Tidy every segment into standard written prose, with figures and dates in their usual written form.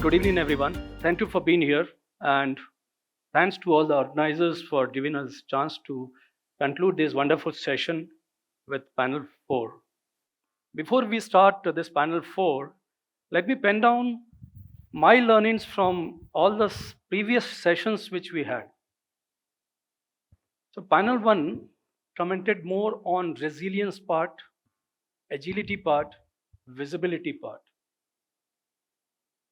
good evening, everyone. Thank you for being here, and thanks to all the organizers for giving us a chance to conclude this wonderful session with panel 4. Before we start this panel 4, let me pen down my learnings from all the previous sessions which we had. So panel 1 commented more on resilience part, agility part, visibility part.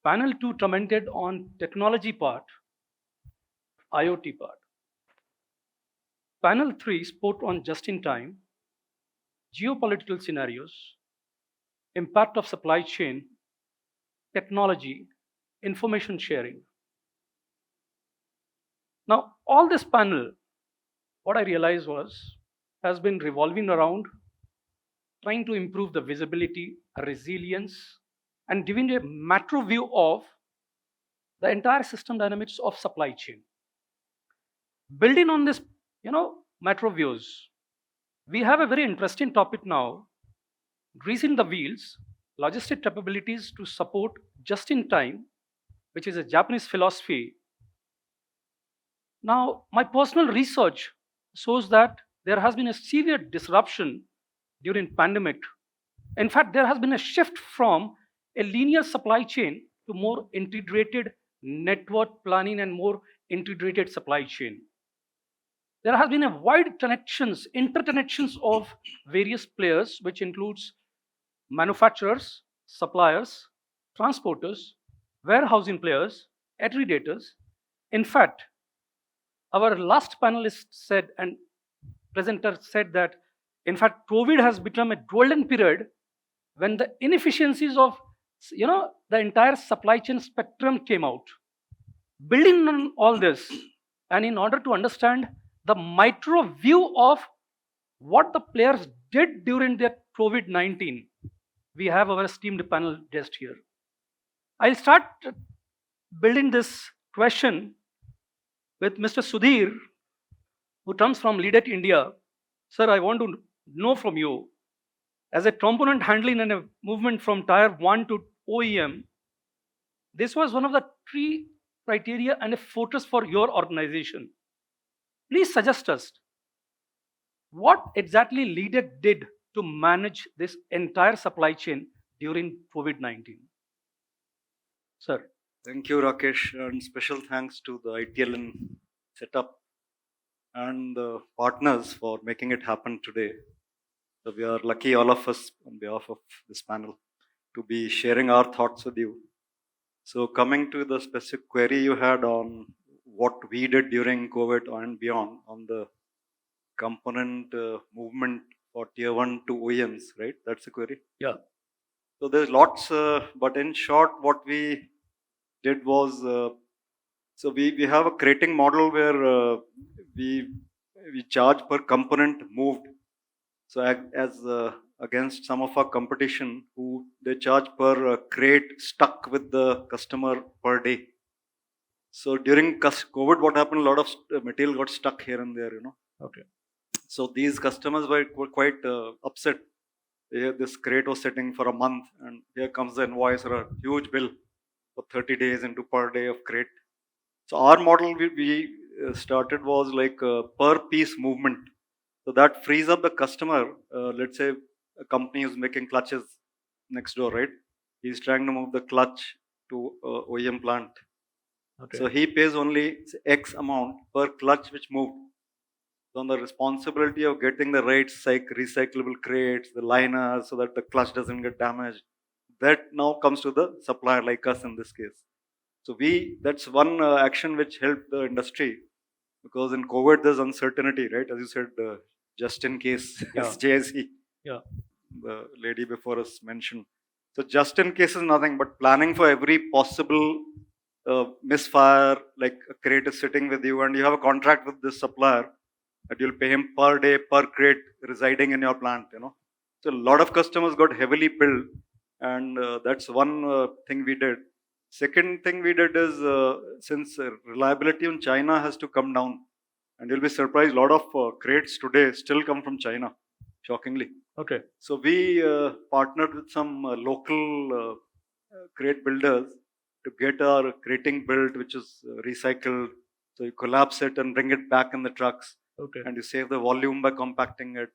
Panel 2 commented on technology part, IoT part. Panel 3 spoke on just-in-time, geopolitical scenarios, impact of supply chain, technology, information sharing. Now, all this panel, what I realized has been revolving around trying to improve the visibility, resilience, and giving a macro view of the entire system dynamics of supply chain. Building on this, macro views, we have a very interesting topic now, greasing the wheels, logistic capabilities to support just in time, which is a Japanese philosophy. Now, my personal research shows that there has been a severe disruption during pandemic. In fact, there has been a shift from a linear supply chain to more integrated network planning and more integrated supply chain. There has been a wide interconnections of various players, which includes manufacturers, suppliers, transporters, warehousing players, aggregators. In fact, our last panelist said and presenter said that, in fact, COVID has become a golden period when the inefficiencies of the entire supply chain spectrum came out. Building on all this, and in order to understand the micro view of what the players did during their COVID-19, we have our esteemed panel guest here. I'll start building this question with Mr. Sudhir, who comes from Leadec, India. Sir, I want to know from you, as a component handling and a movement from tier 1 to OEM, this was one of the three criteria and a focus for your organization. Please suggest us what exactly Leadec did to manage this entire supply chain during COVID-19. Sir. Thank you, Rakesh, and special thanks to the ITLN setup and the partners for making it happen today. So we are lucky, all of us, on behalf of this panel, to be sharing our thoughts with you. So coming to the specific query you had on what we did during COVID and beyond on the component movement for tier 1 to OEMs, right? That's the query? Yeah. So there's lots, but in short, what we did was, so we have a crating model where we charge per component moved. So as against some of our competition who they charge per crate stuck with the customer per day. So during COVID, what happened? A lot of material got stuck here and there, Okay. So these customers were quite upset. This crate was sitting for a month, and here comes the invoice or a huge bill for 30 days into per day of crate. So our model we started was like per piece movement. So that frees up the customer. Let's say a company is making clutches next door, right? He's trying to move the clutch to OEM plant. Okay. So he pays only X amount per clutch which moved. So on the responsibility of getting the right recyclable crates, the liners, so that the clutch doesn't get damaged, that now comes to the supplier like us in this case. So that's one action which helped the industry, because in COVID there's uncertainty, right? As you said, just in case, SJIC, the lady before us mentioned. So just in case is nothing, but planning for every possible misfire, like a crate is sitting with you and you have a contract with this supplier that you'll pay him per day, per crate residing in your plant, So a lot of customers got heavily billed, and that's one thing we did. Second thing we did is, since reliability in China has to come down, and you'll be surprised, a lot of crates today still come from China, shockingly. Okay. So we partnered with some local crate builders to get our crating built, which is recycled. So you collapse it and bring it back in the trucks, Okay. and you save the volume by compacting it.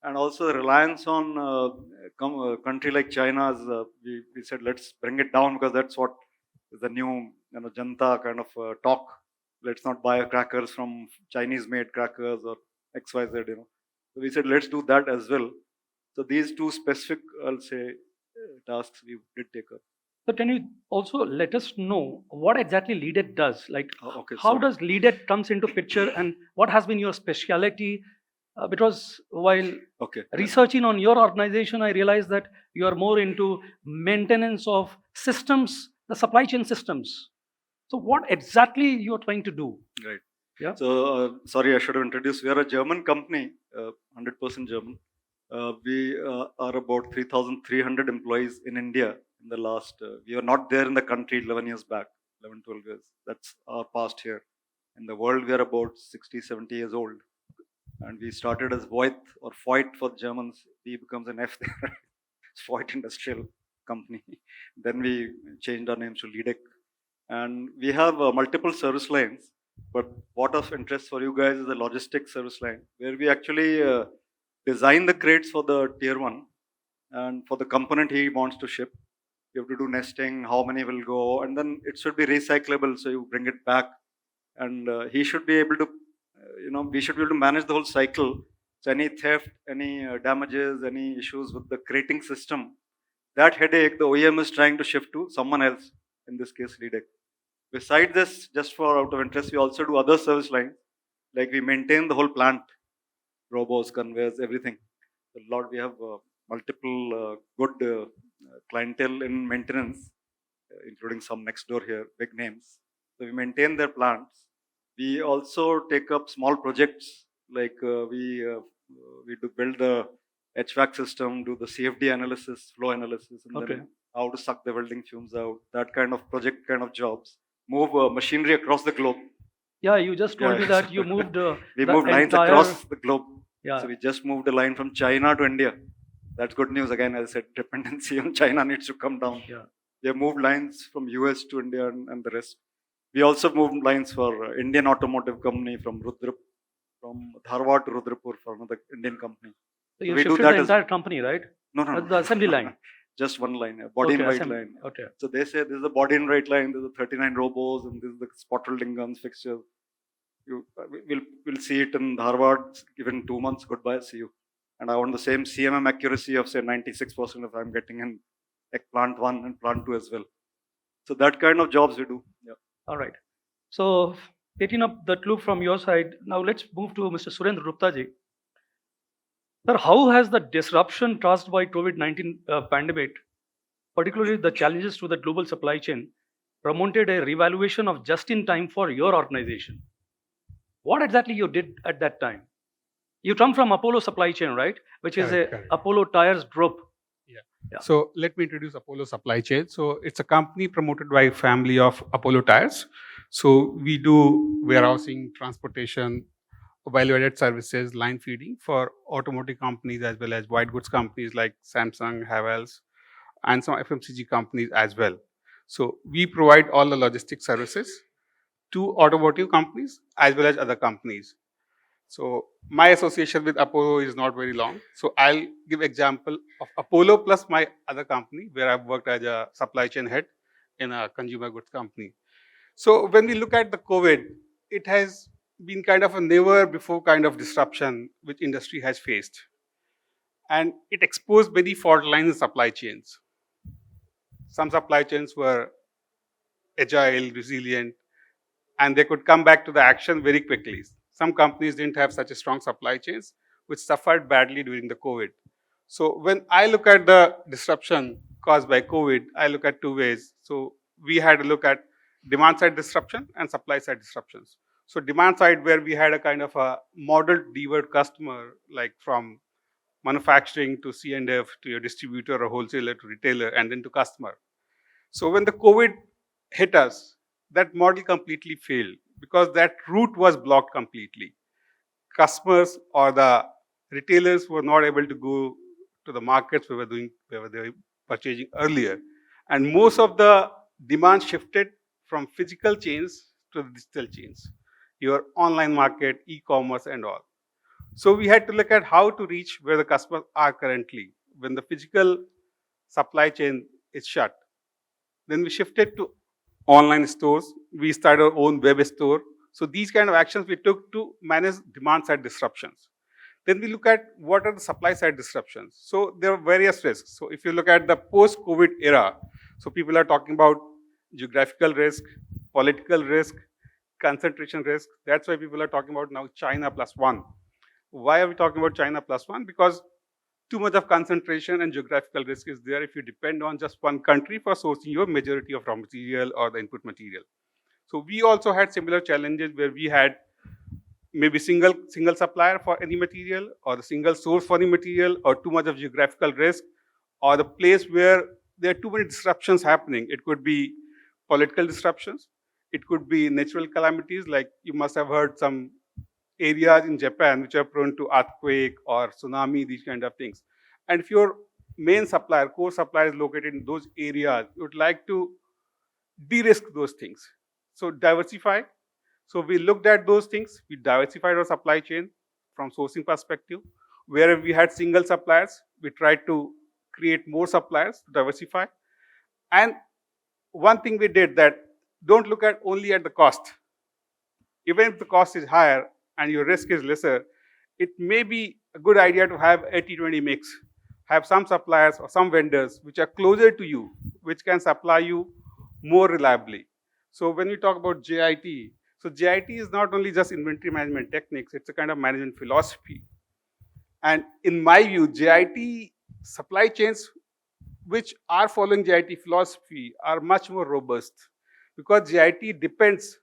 And also the reliance on a country like China, we said let's bring it down, because that's what is the new Janta kind of talk. Let's not buy crackers from Chinese-made crackers or XYZ. So we said let's do that as well. So these two specific, I'll say, tasks we did take up. So can you also let us know what exactly Leadec does? Like, Okay, how so does Leadec comes into picture, and what has been your speciality? Because while okay, researching on your organization, I realized that you are more into maintenance of systems, the supply chain systems. So what exactly you are trying to do? right. Yeah. So sorry, I should have introduced. We are a German company, 100% German. We are about 3,300 employees in India. In the last, we were not there in the country 11 years back, 11, 12 years. That's our past here. In the world, we are about 60, 70 years old. And we started as Voigt or Voigt for Germans. V becomes an F there. It's Voigt Industrial Company. Then we changed our names to Leadec. And we have multiple service lines. But what of interest for you guys is the logistics service line, where we actually design the crates for the tier one, and for the component he wants to ship. You have to do nesting, how many will go, and then it should be recyclable. So you bring it back, and he should be able to, we should be able to manage the whole cycle. So any theft, any damages, any issues with the crating system, that headache the OEM is trying to shift to someone else. In this case, Leadec. Besides this, just for out of interest, we also do other service lines, like we maintain the whole plant, robots, conveyors, everything. A lot. We have multiple good clientele in maintenance, including some next door here, big names. So we maintain their plants. We also take up small projects, like we do build the HVAC system, do the CFD analysis, flow analysis, and Okay. then how to suck the welding fumes out. That kind of project, kind of jobs. Move machinery across the globe. Yeah, you just told Yeah. me that you moved We the moved lines entire- across the globe. Yeah. So we just moved a line from China to India. That's good news. Again, as I said, dependency on China needs to come down. Yeah. We have moved lines from US to India and the rest. We also moved lines for Indian Automotive company from Dharwad to Rudrapur for another Indian company. So you we do shifted that the as- entire company, right? No, no, The assembly line. Just one line, a body Okay, in white assembly. line. Okay. So they say this is a body in white line, this is a 39 robos, and this is the spot welding guns fixture. We'll see it in Dharwad, given 2 months, goodbye, see you. And I want the same CMM accuracy of say 96% if I'm getting in like plant 1 and plant 2 as well. So that kind of jobs we do. Yeah. All right. So taking up the clue from your side, now let's move to Mr. Surendra Gupta ji. Sir, how has the disruption caused by COVID-19 pandemic, particularly the challenges to the global supply chain, promoted a revaluation of just-in-time for your organization? What exactly you did at that time? You come from Apollo Supply Chain, right? Which is Correct. Apollo Tires Group. Yeah. So let me introduce Apollo Supply Chain. So it's a company promoted by a family of Apollo Tires. So we do warehousing, transportation, value-added services, line feeding for automotive companies as well as white goods companies like Samsung, Havels, and some FMCG companies as well. So we provide all the logistics services to automotive companies as well as other companies. So my association with Apollo is not very long. So I'll give example of Apollo plus my other company where I've worked as a supply chain head in a consumer goods company. So when we look at the COVID, it has been kind of a never before kind of disruption which industry has faced. And it exposed many fault lines in supply chains. Some supply chains were agile, resilient, and they could come back to the action very quickly. Some companies didn't have such a strong supply chains, which suffered badly during the COVID. So when I look at the disruption caused by COVID, I look at two ways. So we had a look at demand side disruption and supply side disruptions. So demand side, where we had a kind of a model delivered customer, like from manufacturing to C&F to your distributor or wholesaler to retailer and then to customer. So when the COVID hit us, that model completely failed because that route was blocked completely. Customers or the retailers were not able to go to the markets where they were purchasing earlier. And most of the demand shifted from physical chains to digital chains, your online market, e-commerce and all. So we had to look at how to reach where the customers are currently when the physical supply chain is shut. Then we shifted to online stores. We started our own web store. So these kind of actions we took to manage demand side disruptions. Then we look at what are the supply side disruptions. So there are various risks. So if you look at the post-COVID era, so people are talking about geographical risk, political risk, concentration risk. That's why people are talking about now China plus one. Why are we talking about China plus one? Because too much of concentration and geographical risk is there if you depend on just one country for sourcing your majority of raw material or the input material. So we also had similar challenges where we had maybe single supplier for any material, or the single source for any material, or too much of geographical risk, or the place where there are too many disruptions happening. It could be political disruptions, it could be natural calamities, like you must have heard some areas in Japan which are prone to earthquake or tsunami, these kind of things. And if your main supplier, core supplier is located in those areas, you would like to de-risk those things. So diversify. So we looked at those things. We diversified our supply chain from sourcing perspective. Where we had single suppliers, we tried to create more suppliers to diversify. And one thing we did, that don't look at only at the cost. Even if the cost is higher and your risk is lesser, it may be a good idea to have 80-20 mix. Have some suppliers or some vendors which are closer to you, which can supply you more reliably. So when we talk about JIT, so JIT is not only just inventory management techniques, it's a kind of management philosophy. And in my view, JIT supply chains which are following JIT philosophy are much more robust, because JIT depends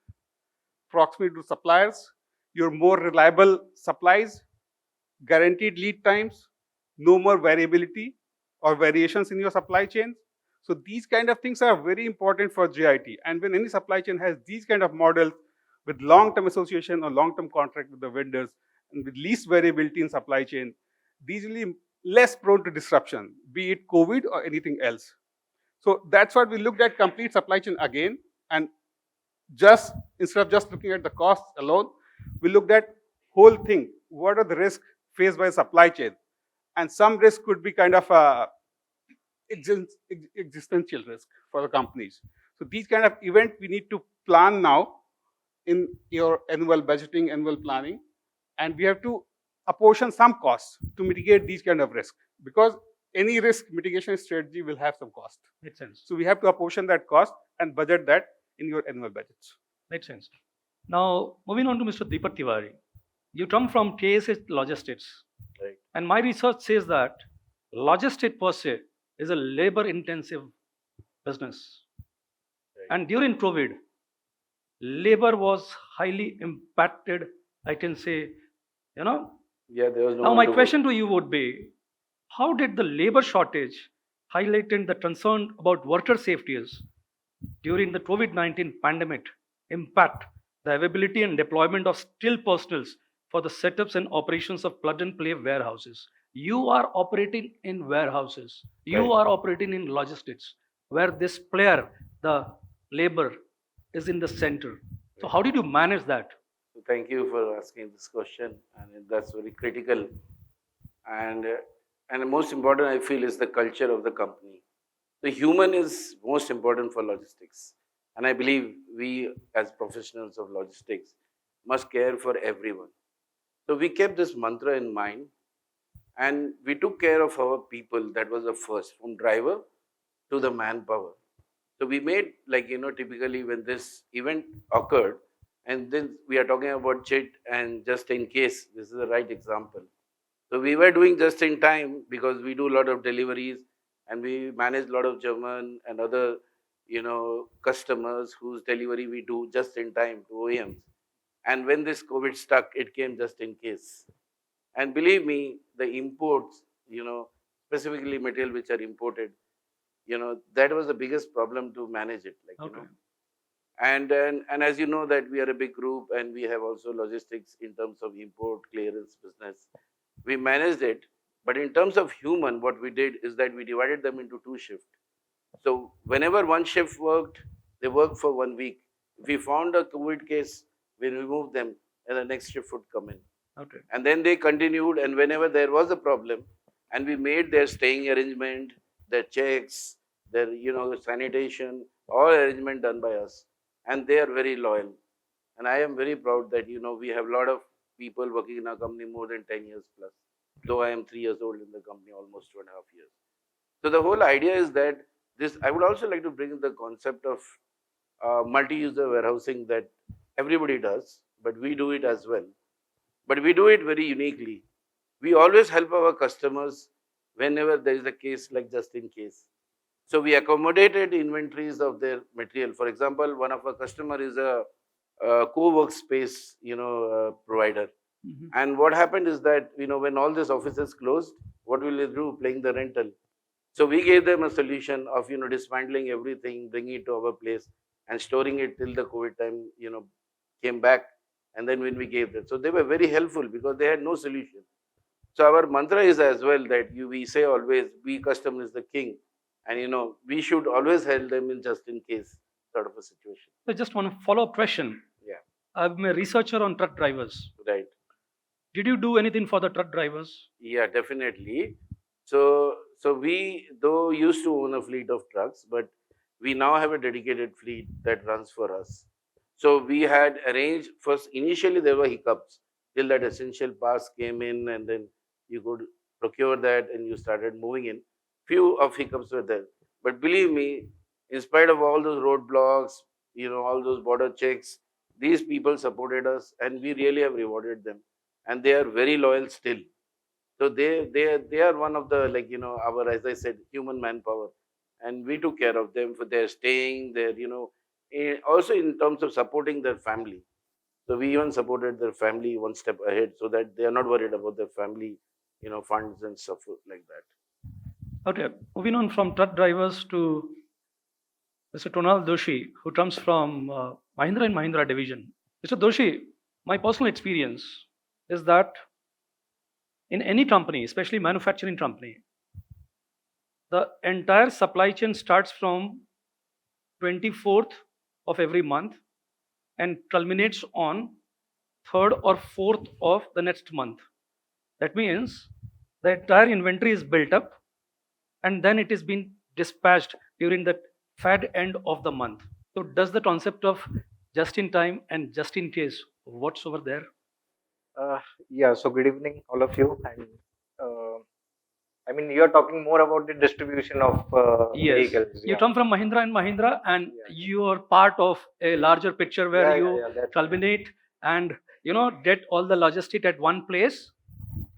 proximity to suppliers, your more reliable supplies, guaranteed lead times, no more variability or variations in your supply chain. So these kind of things are very important for JIT. And when any supply chain has these kind of models with long-term association or long-term contract with the vendors and with least variability in supply chain, these will be less prone to disruption, be it COVID or anything else. So that's what we looked at, complete supply chain again, and just instead of just looking at the costs alone, we looked at whole thing. What are the risks faced by supply chain? And some risk could be kind of a existential risk for the companies. So these kind of event we need to plan now in your annual budgeting, annual planning, and we have to apportion some costs to mitigate these kind of risk, because any risk mitigation strategy will have some cost. Makes sense. So we have to apportion that cost and budget that in your annual budgets. Makes sense. Now, moving on to Mr. Deepak Tiwari. You come from KSH Logistics. Right. And my research says that logistics per se is a labor intensive business. Right. And during COVID, labor was highly impacted, I can say, Yeah, there was no Now, one my to work. question to you would be, how did the labor shortage highlighted the concern about worker safety during the COVID-19 pandemic impact the availability and deployment of skilled personnels for the setups and operations of plug-and-play warehouses? You are operating in warehouses. You Right. are operating in logistics, where this player, the labor, is in the center. So how did you manage that? So thank you for asking this question, and that's very critical. And the most important, I feel, is the culture of the company. The human is most important for logistics, and I believe we, as professionals of logistics, must care for everyone. So we kept this mantra in mind, and we took care of our people. That was the first, from driver to the manpower. So we made, like, typically when this event occurred, and then we are talking about JIT and just in case, this is the right example. So we were doing just in time because we do a lot of deliveries and we manage a lot of German and other, customers whose delivery we do just in time to OEMs. And when this COVID stuck, it came just in case. And believe me, the imports, specifically material which are imported, that was the biggest problem to manage it. Okay. And as you know that we are a big group and we have also logistics in terms of import clearance business. We managed it, but in terms of human, what we did is that we divided them into two shifts. So whenever one shift worked, they worked for 1 week. If we found a COVID case, we removed them and the next shift would come in. Okay. And then they continued, and whenever there was a problem, and we made their staying arrangement, their checks, their sanitation, all arrangement done by us. And they are very loyal. And I am very proud that we have a lot of people working in our company more than 10 years plus. Though I am 3 years old in the company, almost 2.5 years. So the whole idea is that this. I would also like to bring in the concept of multi-user warehousing that everybody does, but we do it as well. But we do it very uniquely. We always help our customers whenever there is a case like just in case. So we accommodated inventories of their material. For example, one of our customer is a co-workspace, provider. Mhm. And what happened is that, when all these offices closed, what will they do? Paying the rental. So we gave them a solution of, dismantling everything, bringing it to our place and storing it till the COVID time, came back. And then when we gave that, so they were very helpful because they had no solution. So our mantra is as well that we say always, be customer is the king. And, we should always help them in just in case sort of a situation. So just one follow-up question. Yeah. I'm a researcher on truck drivers. Right. Did you do anything for the truck drivers? Yeah, definitely. So we though used to own a fleet of trucks, but we now have a dedicated fleet that runs for us. So we had arranged first. Initially, there were hiccups till that essential pass came in, and then you could procure that, and you started moving in. Few of hiccups were there, but believe me, in spite of all those roadblocks, all those border checks, these people supported us, and we really have rewarded them, and they are very loyal still. So they are one of the our, as I said, human manpower, and we took care of them for their staying, their also in terms of supporting their family. So we even supported their family one step ahead, so that they are not worried about their family, funds and stuff like that. Okay, moving on from truck drivers to Mr. Tonal Doshi, who comes from Mahindra and Mahindra division. Mr. Doshi, my personal experience is that in any company, especially manufacturing company, the entire supply chain starts from 24th of every month and culminates on 3rd or 4th of the next month. That means the entire inventory is built up and then it is being dispatched during the fad end of the month. So does the concept of just in time and just in case what's over there? Yeah, so good evening, all of you. And I mean, you're talking more about the distribution of Yes, vehicles. you Yeah. come from Mahindra and Mahindra, and Yeah. you are part of a larger picture where Yeah, you yeah, yeah, that's culminate and get all the logistic at one place,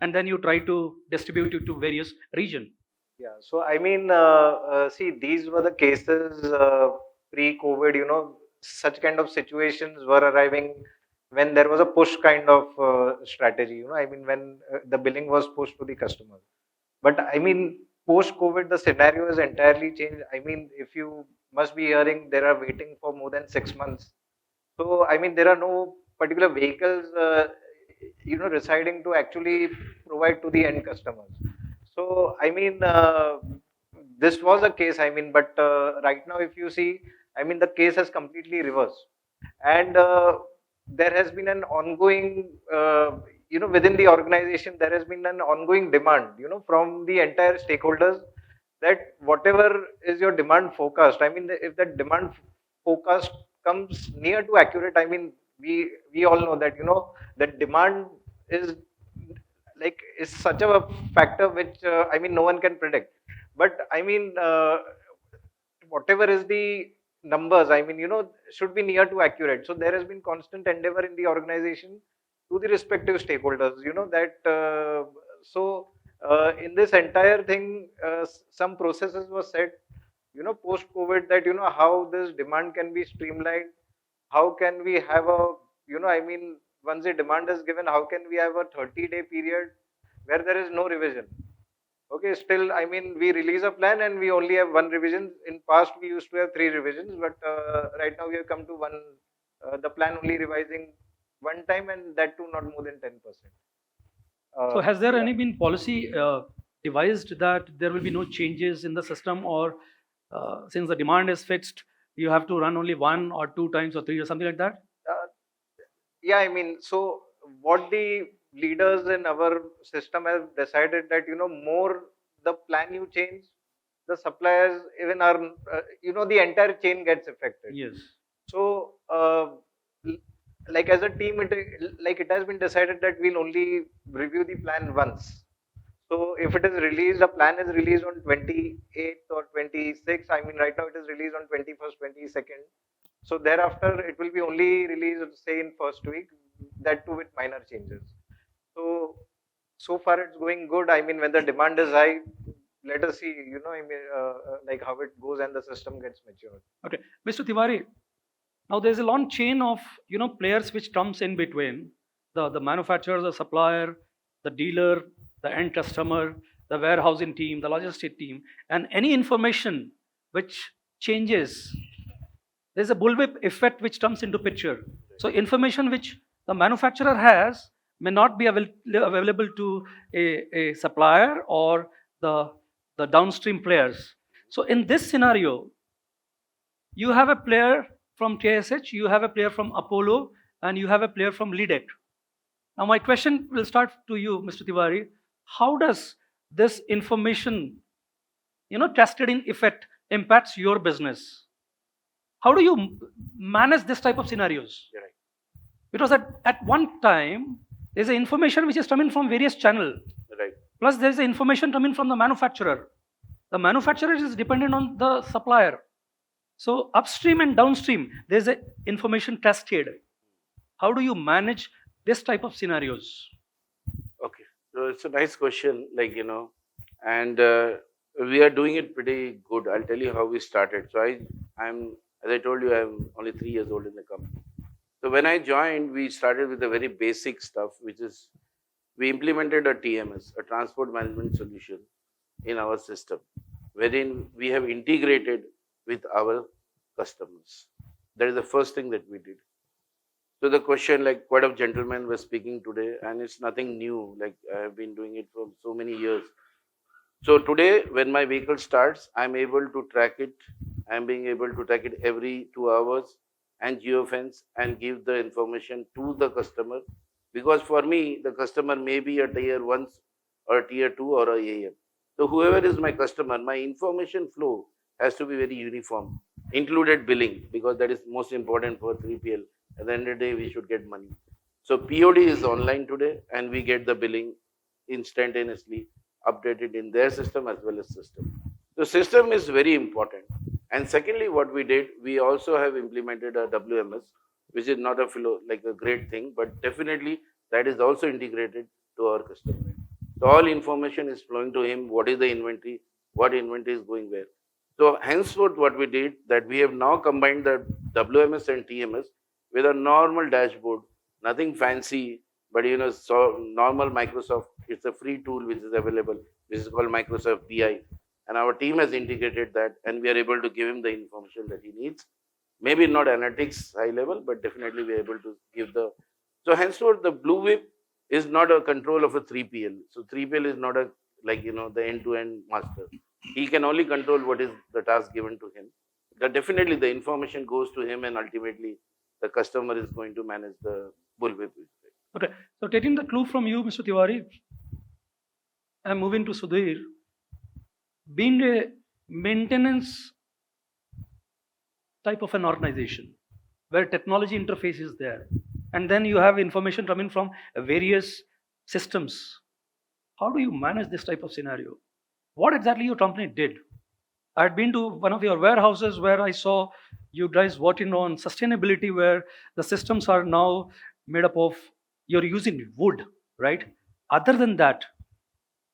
and then you try to distribute it to various region. Yeah, so I mean, see, these were the cases pre-COVID. Such kind of situations were arriving when there was a push kind of strategy. I mean, when the billing was pushed to the customer. But I mean, post-COVID, the scenario has entirely changed. I mean, if you must be hearing, there are waiting for more than 6 months. So I mean, there are no particular vehicles, residing to actually provide to the end customers. So I mean, this was a case. I mean, but right now, if you see, I mean, the case has completely reversed, and there has been an ongoing, within the organization, there has been an ongoing demand, from the entire stakeholders that whatever is your demand forecast. I mean, if that demand forecast comes near to accurate, I mean, we all know that that demand is is such a factor which I mean no one can predict. But I mean, whatever is the numbers, I mean, should be near to accurate. So there has been constant endeavor in the organization to the respective stakeholders. That so in this entire thing, some processes were set. Post COVID, that how this demand can be streamlined. How can we have a I mean, once the demand is given, how can we have a 30-day period where there is no revision? Okay, still, I mean, we release a plan and we only have one revision. In past, we used to have 3 revisions, but right now we have come to one, the plan only revising one time, and that too not more than 10%. So has there Yeah. any been policy devised that there will be no changes in the system, or since the demand is fixed, you have to run only 1 or 2 times or 3 or something like that? Yeah, I mean, so what the leaders in our system have decided that, more the plan you change, the suppliers even are, the entire chain gets affected. Yes. So, like as a team, it has been decided that we'll only review the plan once. So if it is released, a plan is released on 28th or 26th. I mean, right now it is released on 21st, 22nd. So thereafter, it will be only released, say, in first week. That too with minor changes. So far it's going good. I mean, when the demand is high, let us see. Like how it goes and the system gets matured. Okay, Mr. Tiwari. Now there's a long chain of players which comes in between the manufacturer, the supplier, the dealer, the end customer, the warehousing team, the logistic team, and any information which changes, there's a bullwhip effect which comes into picture. So information which the manufacturer has may not be available to a supplier or the downstream players. So in this scenario, you have a player from KSH, you have a player from Apollo, and you have a player from Leadec. Now my question will start to you, Mr. Tiwari. How does this information, cascading effect impacts your business? How do you manage this type of scenarios? You're right. Because at one time, there's a information which is coming from various channels. Right. Plus there's the information coming from the manufacturer. The manufacturer is dependent on the supplier. So upstream and downstream, there's an information cascade. How do you manage this type of scenarios? Okay, so it's a nice question, and we are doing it pretty good. I'll tell you how we started. So I'm, as I told you, I'm only 3 years old in the company. So when I joined, we started with the very basic stuff, which is we implemented a TMS, a transport management solution, in our system, wherein we have integrated with our customers. That is the first thing that we did. So the question, like quite a gentleman was speaking today, and it's nothing new. Like I have been doing it for so many years. So today, when my vehicle starts, I'm able to track it. I'm being able to track it every 2 hours and geofence and give the information to the customer. Because for me, the customer may be a tier 1 or a tier 2 or a AM. So whoever is my customer, my information flow has to be very uniform, included billing, because that is most important for 3PL. At the end of the day, we should get money. So POD is online today, and we get the billing instantaneously updated in their system as well as system. The system is very important. And secondly, what we did, we also have implemented a WMS, which is not a great thing, but definitely that is also integrated to our customer. So all information is flowing to him. What is the inventory? What inventory is going where? So henceforth, what we did, that we have now combined the WMS and TMS with a normal dashboard, nothing fancy, but so normal Microsoft. It's a free tool which is available, which is called Microsoft BI, and our team has integrated that, and we are able to give him the information that he needs. Maybe not analytics high level, but definitely we are able to give the. So henceforth, the blue whip is not a control of a 3PL. So 3PL is not the end-to-end master. He can only control what is the task given to him. That definitely the information goes to him, and ultimately the customer is going to manage the bullwhip. Okay, so taking the clue from you, Mr. Tiwari, I'm moving to Sudhir. Being a maintenance type of an organization where technology interface is there, and then you have information coming from various systems, how do you manage this type of scenario? What exactly your company did? I had been to one of your warehouses where I saw you guys working on sustainability, where the systems are now made up of, you're using wood, right? Other than that,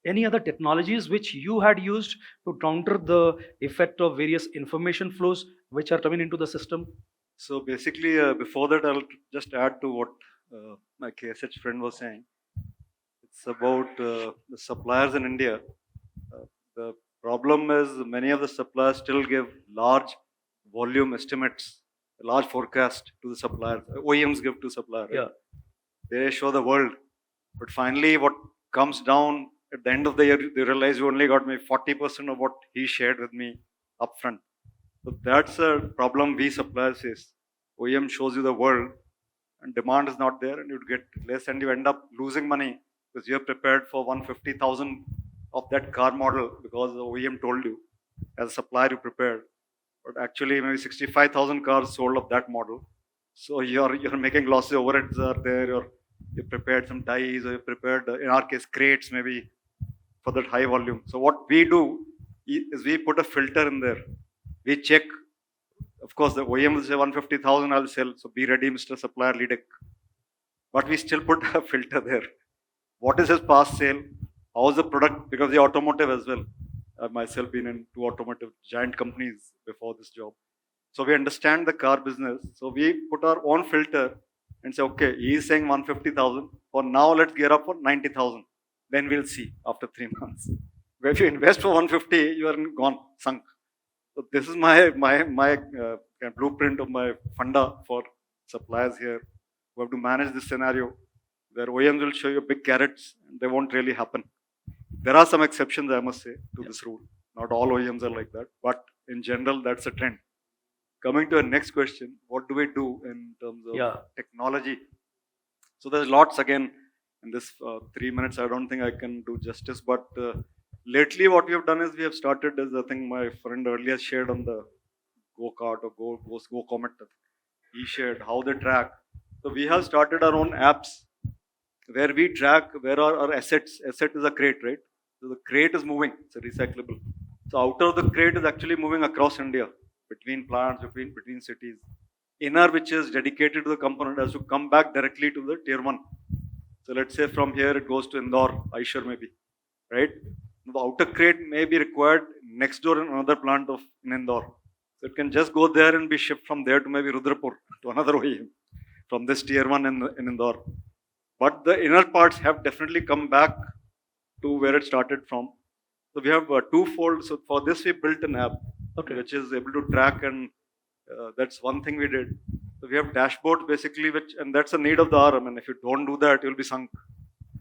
any other technologies which you had used to counter the effect of various information flows which are coming into the system? So basically, before that, I'll just add to what my KSH friend was saying. It's about the suppliers in India. The problem is many of the suppliers still give large volume estimates, large forecast to the suppliers. OEMs give to supplier. Right? Yeah. They show the world, but finally, what comes down at the end of the year, they realize you only got maybe 40% of what he shared with me upfront. So that's a problem we suppliers face. OEM shows you the world and demand is not there and you get less and you end up losing money because you're prepared for 150,000 of that car model because the OEM told you. As a supplier, you prepared. But actually, maybe 65,000 cars sold of that model. So you're making losses, overheads are there, you prepared some dies or you prepared, in our case, crates maybe for that high volume. So what we do is we put a filter in there. We check, of course, the OEM will say 150,000 I'll sell. So be ready, Mr. Supplier, Leadec. But we still put a filter there. What is his past sale? How's the product? Because the automotive as well. I've myself been in 2 automotive giant companies before this job. So we understand the car business. So we put our own filter and say, okay, he is saying 150,000. For now, let's gear up for 90,000. Then we'll see after 3 months. Where if you invest for 150, you are gone, sunk. So this is my blueprint of my funda for suppliers here who have to manage this scenario where OEMs will show you big carrots and they won't really happen. There are some exceptions, I must say, to this rule. Not all OEMs are like that, but in general, that's a trend. Coming to our next question, what do we do in terms of technology? So there's lots again in this 3 minutes. I don't think I can do justice, but lately what we have done is we have started, as I think my friend earlier shared on the go-kart or go comet, he shared how they track. So we have started our own apps where we track where are our assets. Asset is a crate, right? So the crate is moving, it's a recyclable. So outer of the crate is actually moving across India, between plants, between cities. Inner, which is dedicated to the component, has to come back directly to the tier 1. So let's say from here it goes to Indore, Aishar maybe, right? The outer crate may be required next door in another plant in Indore. So it can just go there and be shipped from there to maybe Rudrapur, to another OEM, from this tier 1 in Indore. But the inner parts have definitely come back to where it started from. So we have twofold. So for this, we built an app, which is able to track, and that's one thing we did. So we have dashboards basically, and that's a need of the hour. I mean, if you don't do that, you'll be sunk.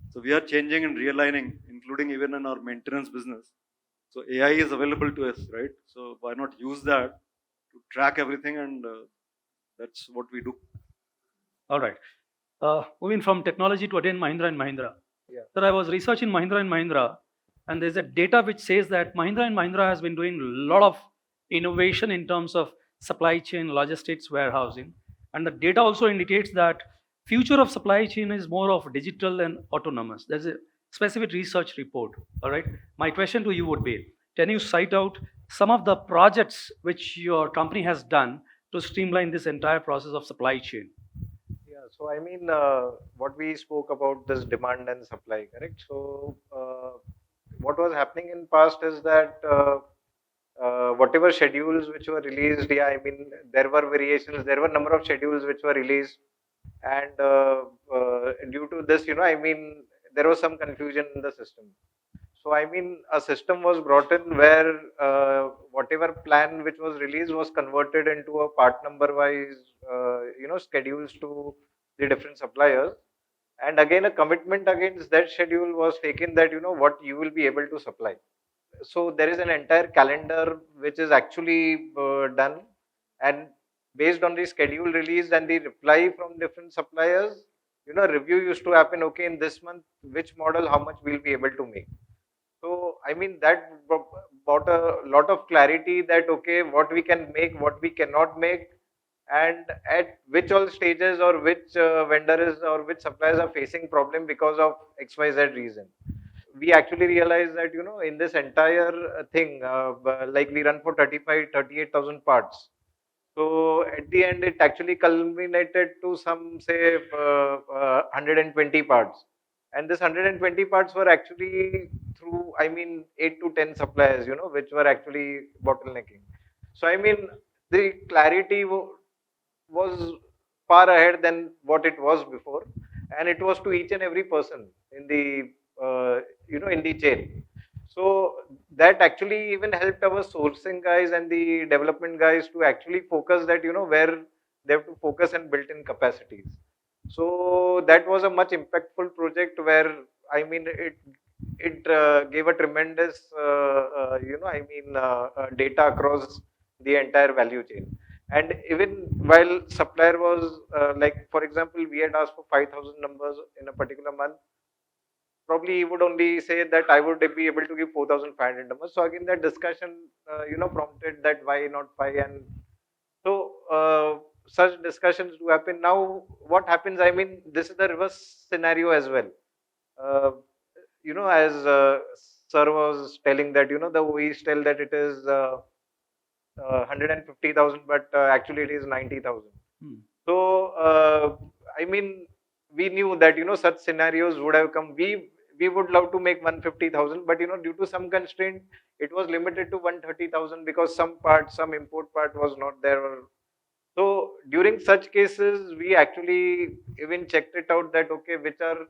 So we are changing and realigning, including even in our maintenance business. So AI is available to us, right? So why not use that to track everything, and that's what we do. All right. Moving from technology to again Mahindra and Mahindra. Yeah. Sir, I was researching Mahindra and Mahindra, and there's a data which says that Mahindra and Mahindra has been doing a lot of innovation in terms of supply chain, logistics, warehousing. And the data also indicates that future of supply chain is more of digital and autonomous. There's a specific research report. All right. My question to you would be, can you cite out some of the projects which your company has done to streamline this entire process of supply chain? Yeah, so I mean, what we spoke about this demand and supply, correct? So, what was happening in past is that whatever schedules which were released, yeah, I mean, there were variations, there were number of schedules which were released, and due to this, I mean, there was some confusion in the system. So, I mean, a system was brought in where whatever plan which was released was converted into a part number wise, schedules to the different suppliers. And again, a commitment against that schedule was taken that, what you will be able to supply. So there is an entire calendar which is actually done, and based on the schedule released and the reply from different suppliers, review used to happen. Okay, in this month, which model, how much we'll be able to make. So I mean that brought a lot of clarity that okay, what we can make, what we cannot make, and at which all stages or which vendors or which suppliers are facing problem because of XYZ reason. We actually realized that in this entire thing, like we run for 38,000 parts. So at the end, it actually culminated to some say 120 parts, and this 120 parts were actually through, I mean, 8 to 10 suppliers, which were actually bottlenecking. So I mean, the clarity was far ahead than what it was before, and it was to each and every person in the in the chain. So that actually even helped our sourcing guys and the development guys to actually focus that where they have to focus and built in capacities. So that was a much impactful project where I mean it gave a tremendous data across the entire value chain. And even while supplier was like, for example, we had asked for 5,000 numbers in a particular month, probably he would only say that I would be able to give 4,500 numbers. So again, that discussion, prompted that why not 5, and so such discussions do happen. Now, what happens? I mean, this is the reverse scenario as well. Uh, as Sir was telling that the OEs tell that it is 150,000, but actually it is 90,000. Hmm. So I mean, we knew that such scenarios would have come. We would love to make 150,000, but due to some constraint, it was limited to 130,000 because some import part was not there. So during such cases, we actually even checked it out that okay, which are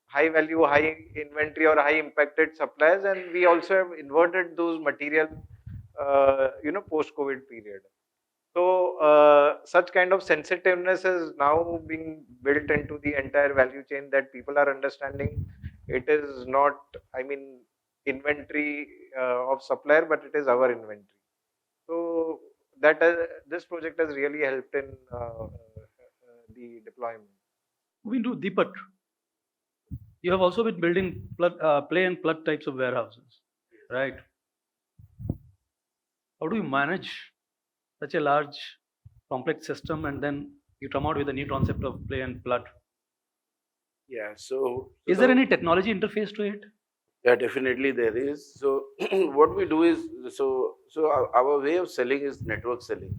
high value, high inventory or high impacted suppliers, and we also have inverted those material, post COVID period. So such kind of sensitiveness is now being built into the entire value chain that people are understanding. It is not, I mean, inventory of supplier, but it is our inventory. So that this project has really helped in the deployment. We do Deepak. You have also been building play and plug types of warehouses, right? How do you manage such a large, complex system, and then you come out with a new concept of play and plug? Yeah. So Is there any technology interface to it? Yeah, definitely there is. So what we do is, our way of selling is network selling.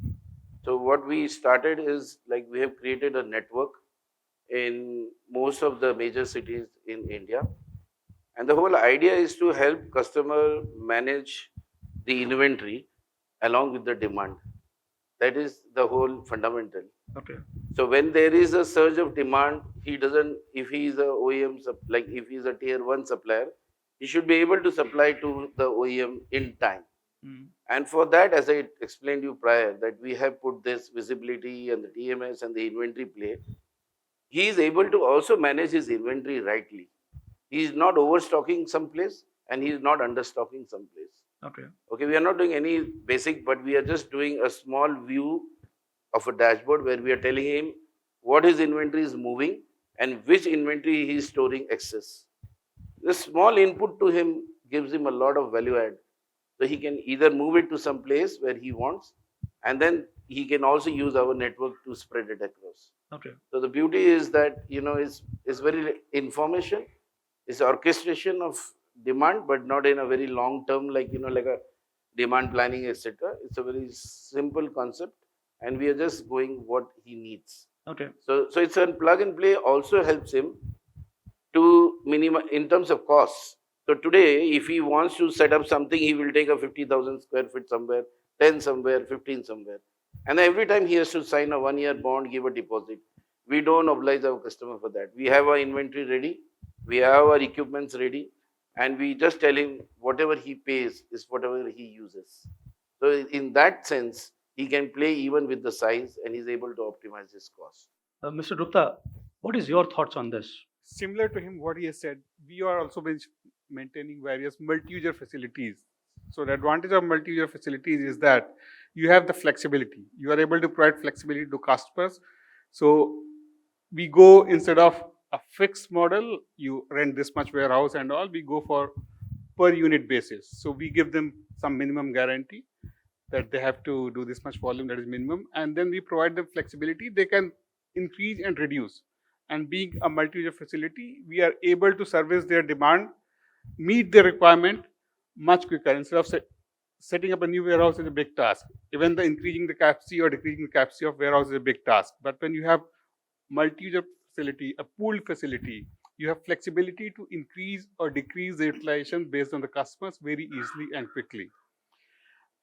So what we started is like we have created a network in most of the major cities in India, and the whole idea is to help customer manage the inventory along with the demand. That is the whole fundamental. Okay. So when there is a surge of demand, he doesn't. If he is a OEM, like if he is a tier 1 supplier, he should be able to supply to the OEM in time. Mm. And for that, as I explained you prior, that we have put this visibility and the TMS and the inventory play, he is able to also manage his inventory rightly. He is not overstocking someplace and he is not understocking someplace. Okay. Okay, we are not doing any basic, but we are just doing a small view of a dashboard where we are telling him what his inventory is moving and which inventory he is storing excess. This small input to him gives him a lot of value add. So he can either move it to some place where he wants, and then he can also use our network to spread it across. Okay. So the beauty is that is very information, is orchestration of demand, but not in a very long term like like a demand planning, etc. It's a very simple concept, and we are just going what he needs. Okay. So it's a plug and play also helps him to minimize in terms of costs. So today, if he wants to set up something, he will take a 50,000 square feet somewhere, 10 somewhere, 15 somewhere. And every time he has to sign a 1-year bond, give a deposit. We don't oblige our customer for that. We have our inventory ready, we have our equipments ready, and we just tell him whatever he pays is whatever he uses. So in that sense, he can play even with the size and he's able to optimize his cost. Mr. Gupta, what is your thoughts on this? Similar to him, what he has said, we are also maintaining various multi-user facilities. So the advantage of multi-user facilities is that you have the flexibility. You are able to provide flexibility to customers. So we go, instead of a fixed model, you rent this much warehouse and all, we go for per unit basis. So we give them some minimum guarantee that they have to do this much volume, that is minimum, and then we provide them flexibility. They can increase and reduce. And being a multi-user facility, we are able to service their demand, meet their requirement much quicker. Instead of setting up a new warehouse is a big task. Even the increasing the capacity or decreasing the capacity of warehouse is a big task. But when you have multi-user facility, a pooled facility, you have flexibility to increase or decrease the utilization based on the customers very easily and quickly.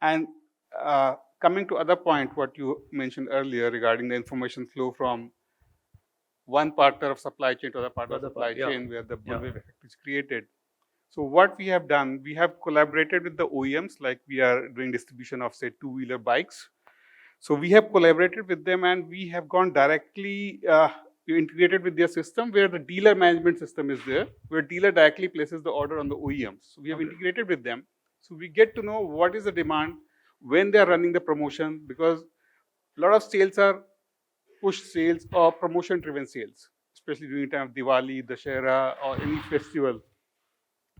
And coming to other point, what you mentioned earlier regarding the information flow from one partner of supply chain to other part of supply chain, where the bullwhip effect is created. So what we have done, we have collaborated with the OEMs, like we are doing distribution of, say, two-wheeler bikes. So we have collaborated with them and we have gone directly integrated with their system, where the dealer management system is there, where dealer directly places the order on the OEMs. So we have integrated with them. So we get to know what is the demand, when they are running the promotion, because a lot of sales are push sales or promotion driven sales, especially during time of Diwali, Dashera, or any festival.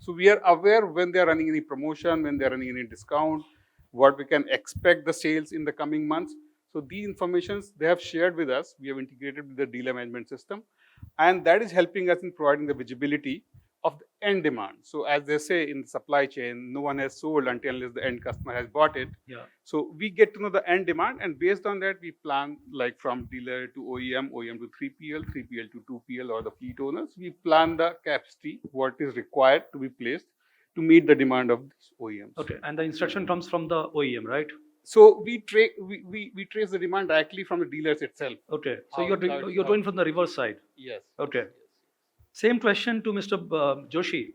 So we are aware when they are running any promotion, when they are running any discount, what we can expect the sales in the coming months. So these informations they have shared with us. We have integrated with the dealer management system, and that is helping us in providing the visibility of the end demand. So as they say in the supply chain, no one has sold until unless the end customer has bought it. Yeah. So we get to know the end demand, and based on that, we plan like from dealer to OEM, OEM to 3PL, 3PL to 2PL or the fleet owners. We plan the capacity, what is required to be placed to meet the demand of these OEMs. Okay, and the instruction comes from the OEM, right? So we trace the demand directly from the dealers itself. Okay, so How- you're doing from the reverse side. Yes. Okay. Same question to Mr. Joshi.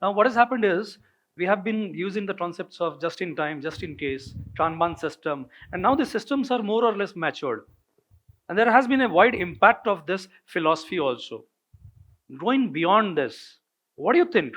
Now, what has happened is we have been using the concepts of just in time, just in case, Kanban system, and now the systems are more or less matured. And there has been a wide impact of this philosophy also. Going beyond this, what do you think?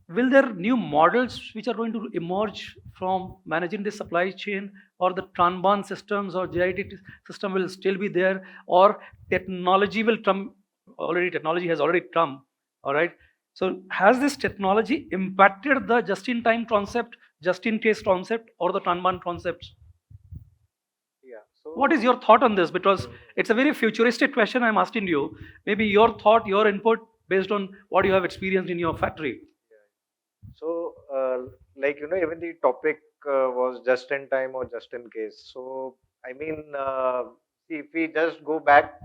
Will there new models which are going to emerge from managing the supply chain, or the Kanban systems or JIT system will still be there, or technology will come? Already technology has already come, all right? So has this technology impacted the just-in-time concept, just-in-case concept, or the Kanban concepts? Yeah. So What is your thought on this? Because it's a very futuristic question I'm asking you. Maybe your thought, your input based on what you have experienced in your factory. So, like, even the topic was just in time or just in case. So, I mean, see, if we just go back,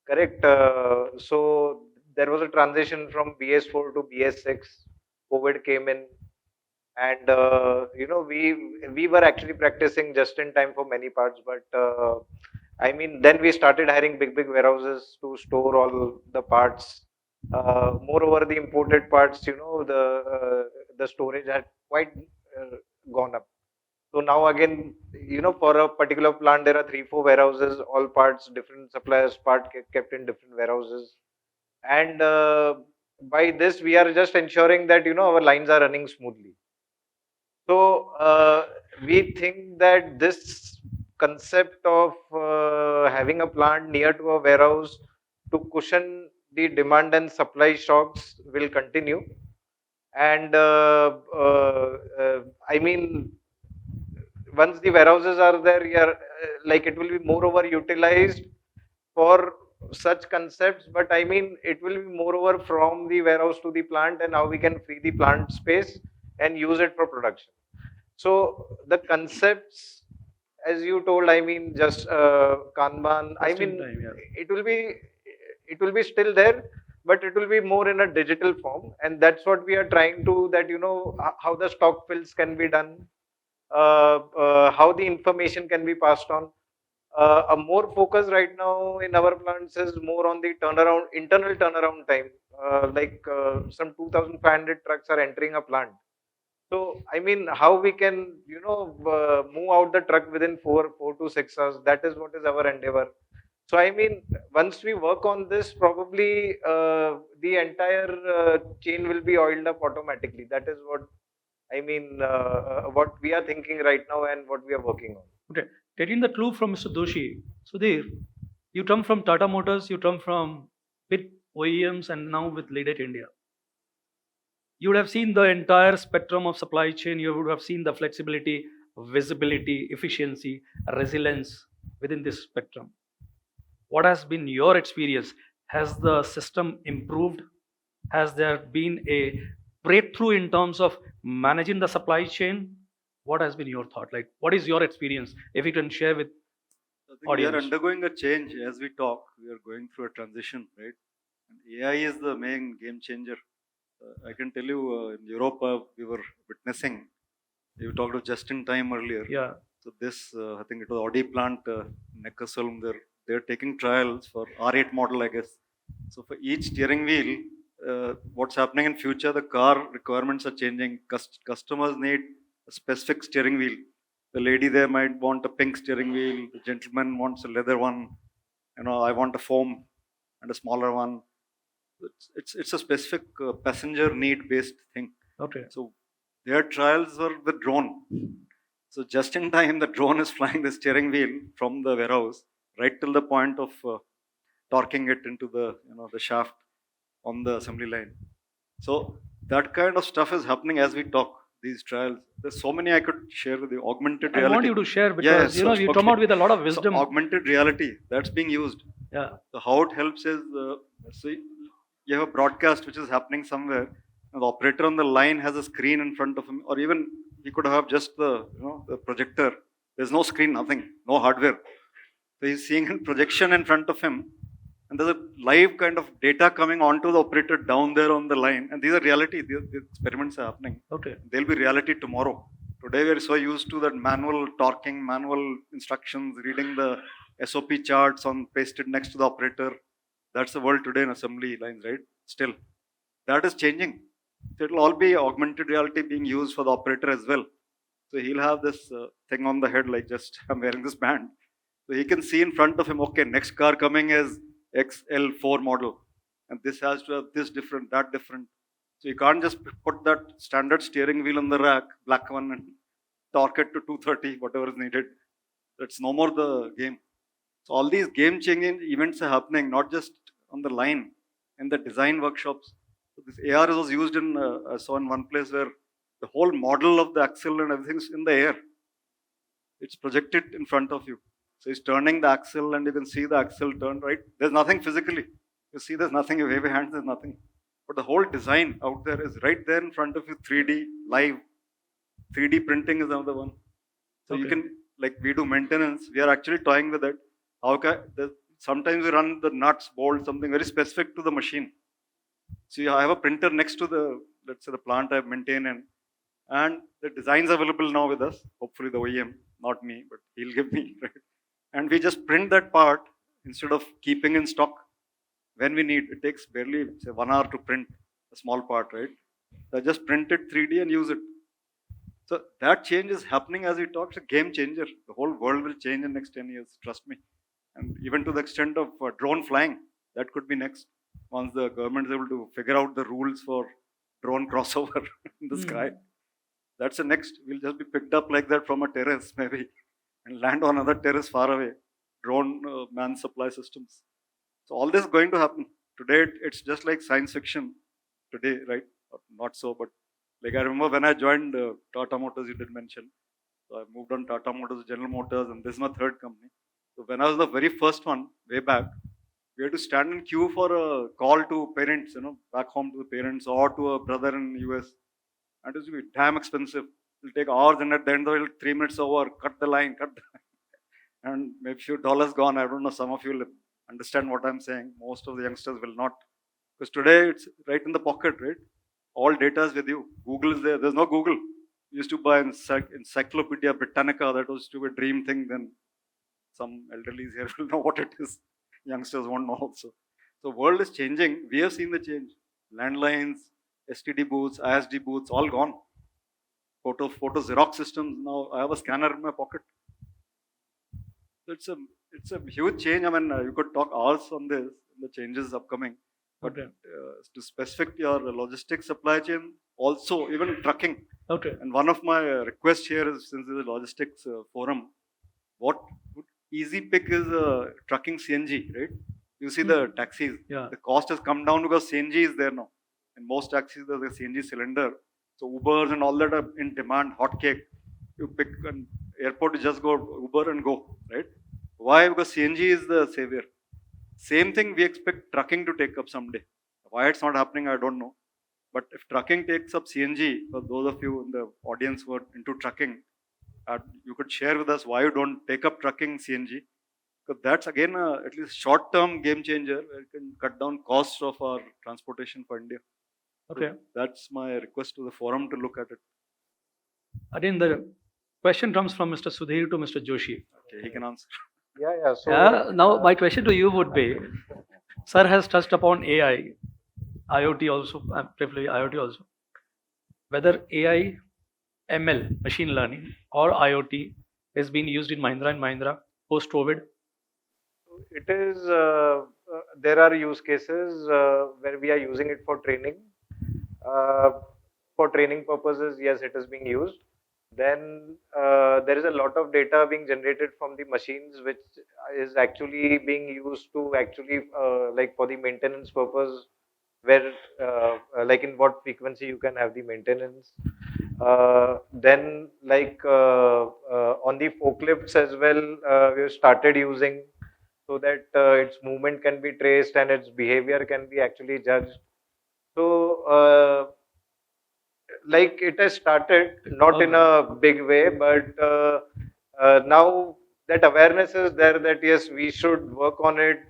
correct. So, there was a transition from BS4 to BS6. COVID came in, and we were actually practicing just in time for many parts. But I mean, then we started hiring big warehouses to store all the parts. Moreover, the imported parts, the storage had quite gone up. So now again, for a particular plant, there are 3-4 warehouses, all parts, different suppliers, kept in different warehouses, and by this we are just ensuring that our lines are running smoothly. So we think that this concept of having a plant near to a warehouse to cushion the demand and supply shocks will continue. And I mean, once the warehouses are there, like it will be moreover utilized for such concepts. But I mean, it will be moreover from the warehouse to the plant, and how we can free the plant space and use it for production. So the concepts, as you told, I mean, just Kanban. I Just in mean, time, yeah. it will be still there, but it will be more in a digital form, and that's what we are trying to. That how the stock fills can be done, how the information can be passed on. A more focus right now in our plants is more on the internal turnaround time. Like some 2,500 trucks are entering a plant. So, I mean, how we can, move out the truck within 4 to 6 hours. That is what is our endeavor. So, I mean, once we work on this, probably the entire chain will be oiled up automatically. That is what I mean. What we are thinking right now and what we are working on. Okay, taking the clue from Mr. Doshi, Sudhir, you come from Tata Motors, you come from big OEMs, and now with Leadec India. You would have seen the entire spectrum of supply chain. You would have seen the flexibility, visibility, efficiency, resilience within this spectrum. What has been your experience? Has the system improved? Has there been a breakthrough in terms of managing the supply chain? What has been your thought? Like, what is your experience? If you can share with I think we are audience. undergoing a change as we talk. We are going through a transition, right? And AI is the main game changer. I can tell you, in Europe, we were witnessing. You talked of just in time earlier. Yeah. So this, I think it was Audi plant, Neckarsulm. They're taking trials for R8 model, I guess. So for each steering wheel, what's happening in future, the car requirements are changing. Customers need a specific steering wheel. The lady there might want a pink steering wheel. The gentleman wants a leather one. I want a foam and a smaller one. It's a specific passenger need based thing. Okay. So their trials were with drone. So just in time, the drone is flying the steering wheel from the warehouse right till the point of torquing it into the the shaft on the assembly line. So that kind of stuff is happening as we talk. These trials. There's so many I could share with you. Augmented I reality. want you to share Yeah, because you come out with a lot of wisdom. So augmented reality that's being used. Yeah. So how it helps is, so you have a broadcast which is happening somewhere, and the operator on the line has a screen in front of him, or even he could have just the the projector. There's no screen, nothing, no hardware. So he's seeing a projection in front of him, and there's a live kind of data coming onto the operator down there on the line. And these are reality. These experiments are happening. Okay. They'll be reality tomorrow. Today we are so used to that manual torquing, manual instructions, reading the SOP charts on pasted next to the operator. That's the world today in assembly lines, right? Still, that is changing. So it'll all be augmented reality being used for the operator as well. So he'll have this thing on the head, like just I'm wearing this band. So he can see in front of him, okay, next car coming is XL4 model, and this has to have this different, that different. So you can't just put that standard steering wheel on the rack, black one, and torque it to 230, whatever is needed. That's no more the game. So all these game-changing events are happening, not just on the line, in the design workshops. So this AR was used in, I saw in one place where the whole model of the axle and everything's in the air. It's projected in front of you. So he's turning the axle and you can see the axle turn, right? There's nothing physically. You see there's nothing, you wave your hands, there's nothing. But the whole design out there is right there in front of you, 3D, live. 3D printing is another one. So you can, like we do maintenance, we are actually toying with it. Sometimes we run the nuts, bolts, something very specific to the machine. So I have a printer next to the, let's say the plant I maintain in, and the design's available now with us, hopefully the OEM, not me, but he'll give me, right? And we just print that part instead of keeping in stock when we need. It takes barely, say, 1 hour to print a small part, right? So I just print it 3D and use it. So that change is happening as we talk. It's a game changer. The whole world will change in the next 10 years, trust me. And even to the extent of drone flying, that could be next. Once the government is able to figure out the rules for drone crossover in the sky. That's the next. We'll just be picked up like that from a terrace, maybe, and land on another terrace far away. Drone manned supply systems. So all this is going to happen. Today, it's just like science fiction. Today, right? Not so, but like I remember when I joined Tata Motors, you did mention. So I moved on Tata Motors, General Motors, and this is my third company. So when I was the very first one, way back, we had to stand in queue for a call to parents, back home to the parents or to a brother in the US. And it was be damn expensive. It'll take hours, and at the end of it, 3 minutes over, cut the line, and maybe a few dollars gone. I don't know, some of you will understand what I'm saying. Most of the youngsters will not. Because today it's right in the pocket, right? All data is with you. Google is there. There's no Google. We used to buy Encyclopedia Britannica. That was to be a dream thing. Then some elderlies here will know what it is. Youngsters won't know also. So world is changing. We have seen the change. Landlines, STD booths, ISD booths, all gone. Photo Xerox systems. Now I have a scanner in my pocket. So it's a huge change. I mean, you could talk hours on this, the changes upcoming. But to specific your logistics supply chain, also even trucking. Okay. And one of my requests here is, since there's a logistics forum, what easy pick is trucking CNG, right? You see the taxis. Yeah. The cost has come down because CNG is there now. In most taxis, there's a CNG cylinder. So Ubers and all that are in demand, hot cake. You pick an airport, you just go Uber and go, right? Why? Because CNG is the savior. Same thing we expect trucking to take up someday. Why it's not happening, I don't know. But if trucking takes up CNG, for those of you in the audience who are into trucking, you could share with us why you don't take up trucking CNG. Because that's again at least short-term game changer where it can cut down costs of our transportation for India. Okay. So that's my request to the forum to look at it. Again, the question comes from Mr. Sudhir to Mr. Joshi. Okay, he can answer. Yeah. So Now, my question to you would be, Sir has touched upon AI, IoT also, briefly IoT also. Whether AI, ML, machine learning, or IoT is being used in Mahindra and Mahindra post-COVID? it is there are use cases where we are using it for training. For training purposes, yes, it is being used. Then there is a lot of data being generated from the machines, which is actually being used to actually like for the maintenance purpose, where like in what frequency you can have the maintenance. Then like on the forklifts as well, we started using so that its movement can be traced and its behavior can be actually judged. So like it has started not in a big way, but now that awareness is there that yes, we should work on it.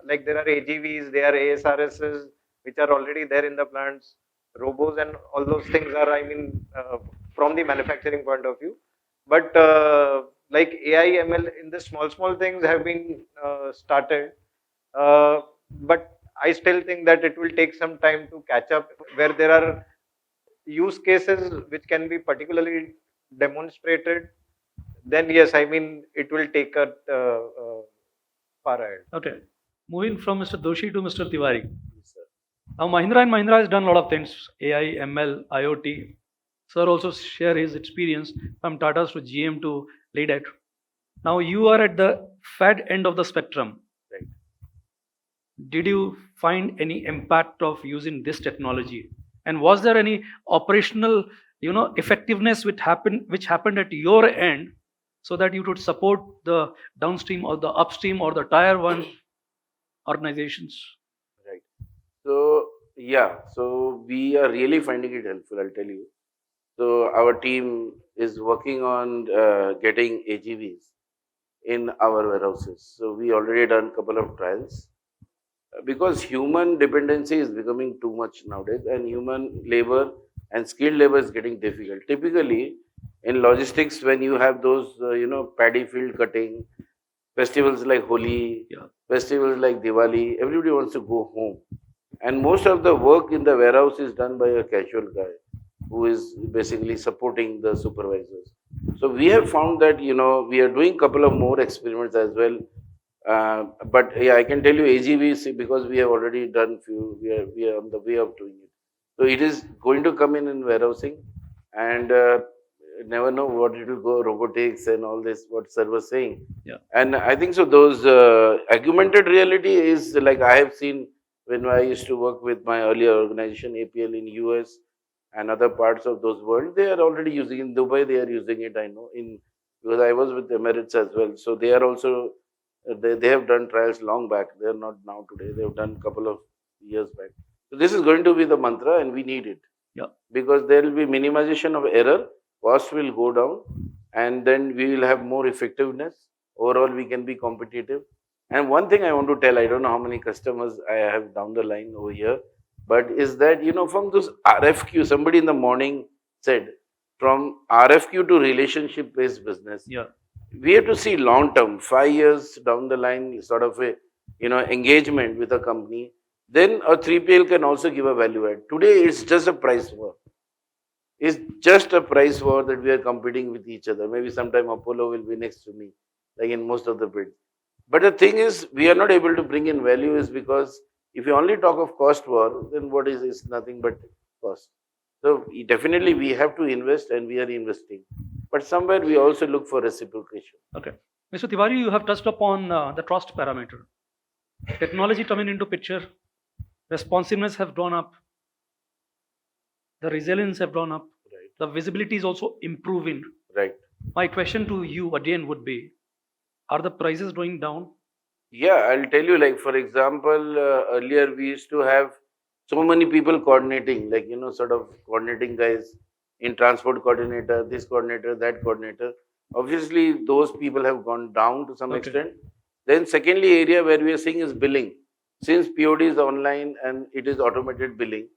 Like there are AGVs, there are ASRSs, which are already there in the plants. Robos and all those things are, I mean, from the manufacturing point of view. But like AI, ML in the small things have been started. But I still think that it will take some time to catch up where there are use cases which can be particularly demonstrated, then yes, I mean it will take a far ahead. Okay. Moving from Mr. Doshi to Mr. Tiwari. Yes, sir. Now, Mahindra and Mahindra has done a lot of things: AI, ML, IoT. Sir also share his experience from Tata's to GM to Leadec. Now, you are at the Fed end of the spectrum. Right. Did you find any impact of using this technology? And was there any operational, effectiveness which happened at your end, so that you could support the downstream or the upstream or the tier one organizations? Right. So yeah, so we are really finding it helpful, I'll tell you. So our team is working on getting AGVs in our warehouses. So we already done a couple of trials because human dependency is becoming too much nowadays, and human labor and skilled labor is getting difficult. Typically, in logistics, when you have those paddy field cutting, festivals like Holi, Yeah. festivals like Diwali, everybody wants to go home, and most of the work in the warehouse is done by a casual guy who is basically supporting the supervisors. So we have found that we are doing a couple of more experiments as well. But yeah, I can tell you AGVs because we have already done few. We are on the way of doing it. So it is going to come in warehousing, and never know what it will go robotics and all this. What sir was saying. Yeah. And I think so. Those augmented reality is like I have seen when I used to work with my earlier organization APL in US and other parts of those world. They are already using in Dubai. They are using it. I know in because I was with Emirates as well. So they are also they have done trials long back. They are not now today. They have done a couple of years back. So this is going to be the mantra, and we need it. Yeah. Because there will be minimization of error, cost will go down, and then we will have more effectiveness. Overall, we can be competitive. And one thing I want to tell, I don't know how many customers I have down the line over here, but is that from those RFQ, somebody in the morning said, from RFQ to relationship based business. Yeah. We have to see long term, 5 years down the line, sort of a engagement with a company. Then a 3PL can also give a value add. Today it's just a price war. It's just a price war that we are competing with each other. Maybe sometime Apollo will be next to me, like in most of the bids. But the thing is, we are not able to bring in value is because if you only talk of cost war, then what is it's nothing but cost. So definitely we have to invest, and we are investing. But somewhere we also look for reciprocation. Okay. Mr. Tiwari, you have touched upon the trust parameter. Technology coming into picture, responsiveness have gone up, the resilience have gone up, Right. the visibility is also improving. Right. My question to you again would be, are the prices going down? Yeah, I'll tell you, like, for example, earlier we used to have so many people coordinating, like, sort of coordinating guys in transport coordinator, this coordinator, that coordinator. Obviously, those people have gone down to some Okay. extent. Then, secondly, area where we are seeing is billing. Since POD is online and it is automated billing,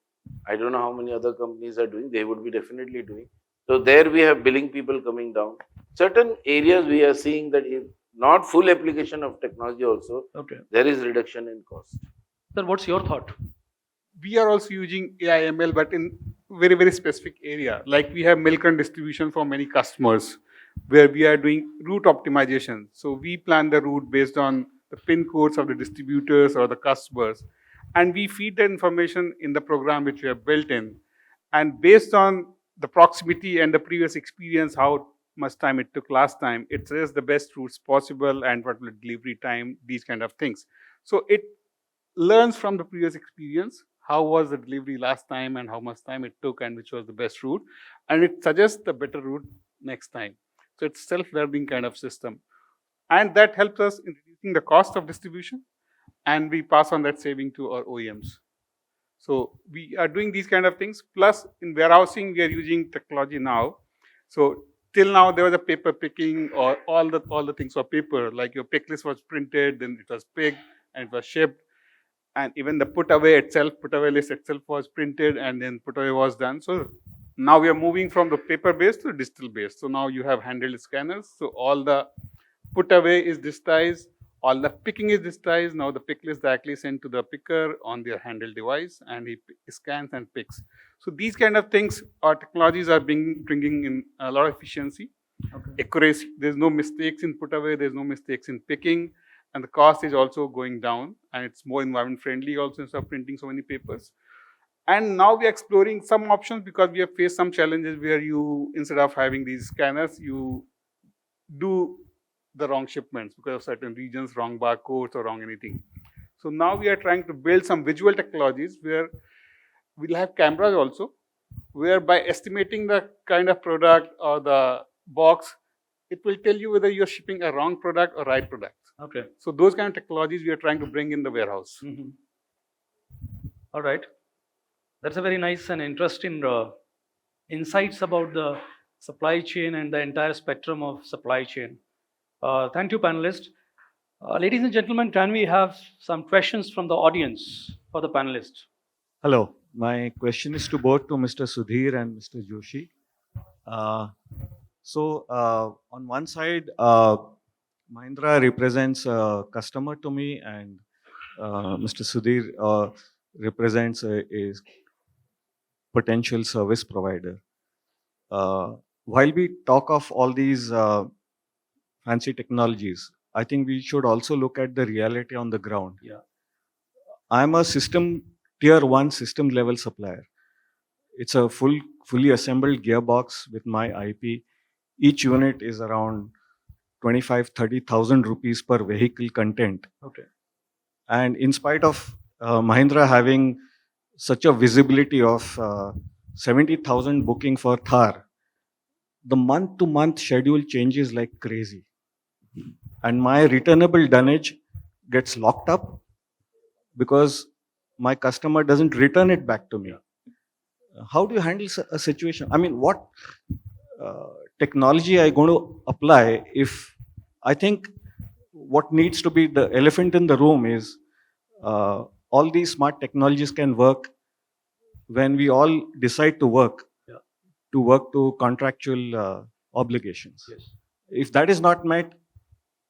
I don't know how many other companies are doing, they would be definitely doing. So, there we have billing people coming down. Certain areas we are seeing that if not full application of technology also, Okay. there is reduction in cost. Sir, what's your thought? We are also using AI/ML, but in very, very specific area. Like we have milk and distribution for many customers, where we are doing route optimization. So we plan the route based on the PIN codes of the distributors or the customers, and we feed the information in the program which we have built in. And based on the proximity and the previous experience, how much time it took last time, it says the best routes possible and what will delivery time, these kind of things. So it learns from the previous experience, how was the delivery last time and how much time it took and which was the best route, and it suggests the better route next time. So it's self-learning kind of system. And that helps us in reducing the cost of distribution, and we pass on that saving to our OEMs. So we are doing these kind of things. Plus in warehousing, we are using technology now. So till now there was a paper picking, or all the things were paper, like your pick list was printed, then it was picked and it was shipped. And even the put away list itself was printed and then put away was done. So now we are moving from the paper based to digital based. So now you have handheld scanners. So all the put away is digitized, all the picking is digitized. Now the pick list directly sent to the picker on their handheld device, and he scans and picks. So these kind of things, our technologies are bringing in a lot of efficiency, accuracy. There's no mistakes in put away, there's no mistakes in picking, and the cost is also going down, and it's more environment friendly also instead of printing so many papers. And now we are exploring some options, because we have faced some challenges where you, instead of having these scanners, you do the wrong shipments because of certain regions, wrong barcodes or wrong anything. So now we are trying to build some visual technologies where we'll have cameras also, where by estimating the kind of product or the box, it will tell you whether you're shipping a wrong product or right product. Okay. So those kind of technologies we are trying to bring in the warehouse. All right. That's a very nice and interesting insights about the supply chain and the entire spectrum of supply chain. Thank you, panelists. Ladies and gentlemen, can we have some questions from the audience for the panelists? Hello, my question is to both to Mr. Sudhir and Mr. Joshi. On one side, Mahindra represents a customer to me, and Mr. Sudhir represents a potential service provider. While we talk of all these fancy technologies, I think we should also look at the reality on the ground. Yeah. I'm a tier 1 system level supplier. It's a fully assembled gearbox with my IP. Each unit is around 25,000-30,000 rupees per vehicle content. Okay. And in spite of Mahindra having such a visibility of 70,000 booking for Thar, the month-to-month schedule changes like crazy. And my returnable dunnage gets locked up because my customer doesn't return it back to me. How do you handle a situation? I mean, what technology are you going to apply? If I think what needs to be the elephant in the room is all these smart technologies can work when we all decide to work to contractual obligations. Yes. If that is not met,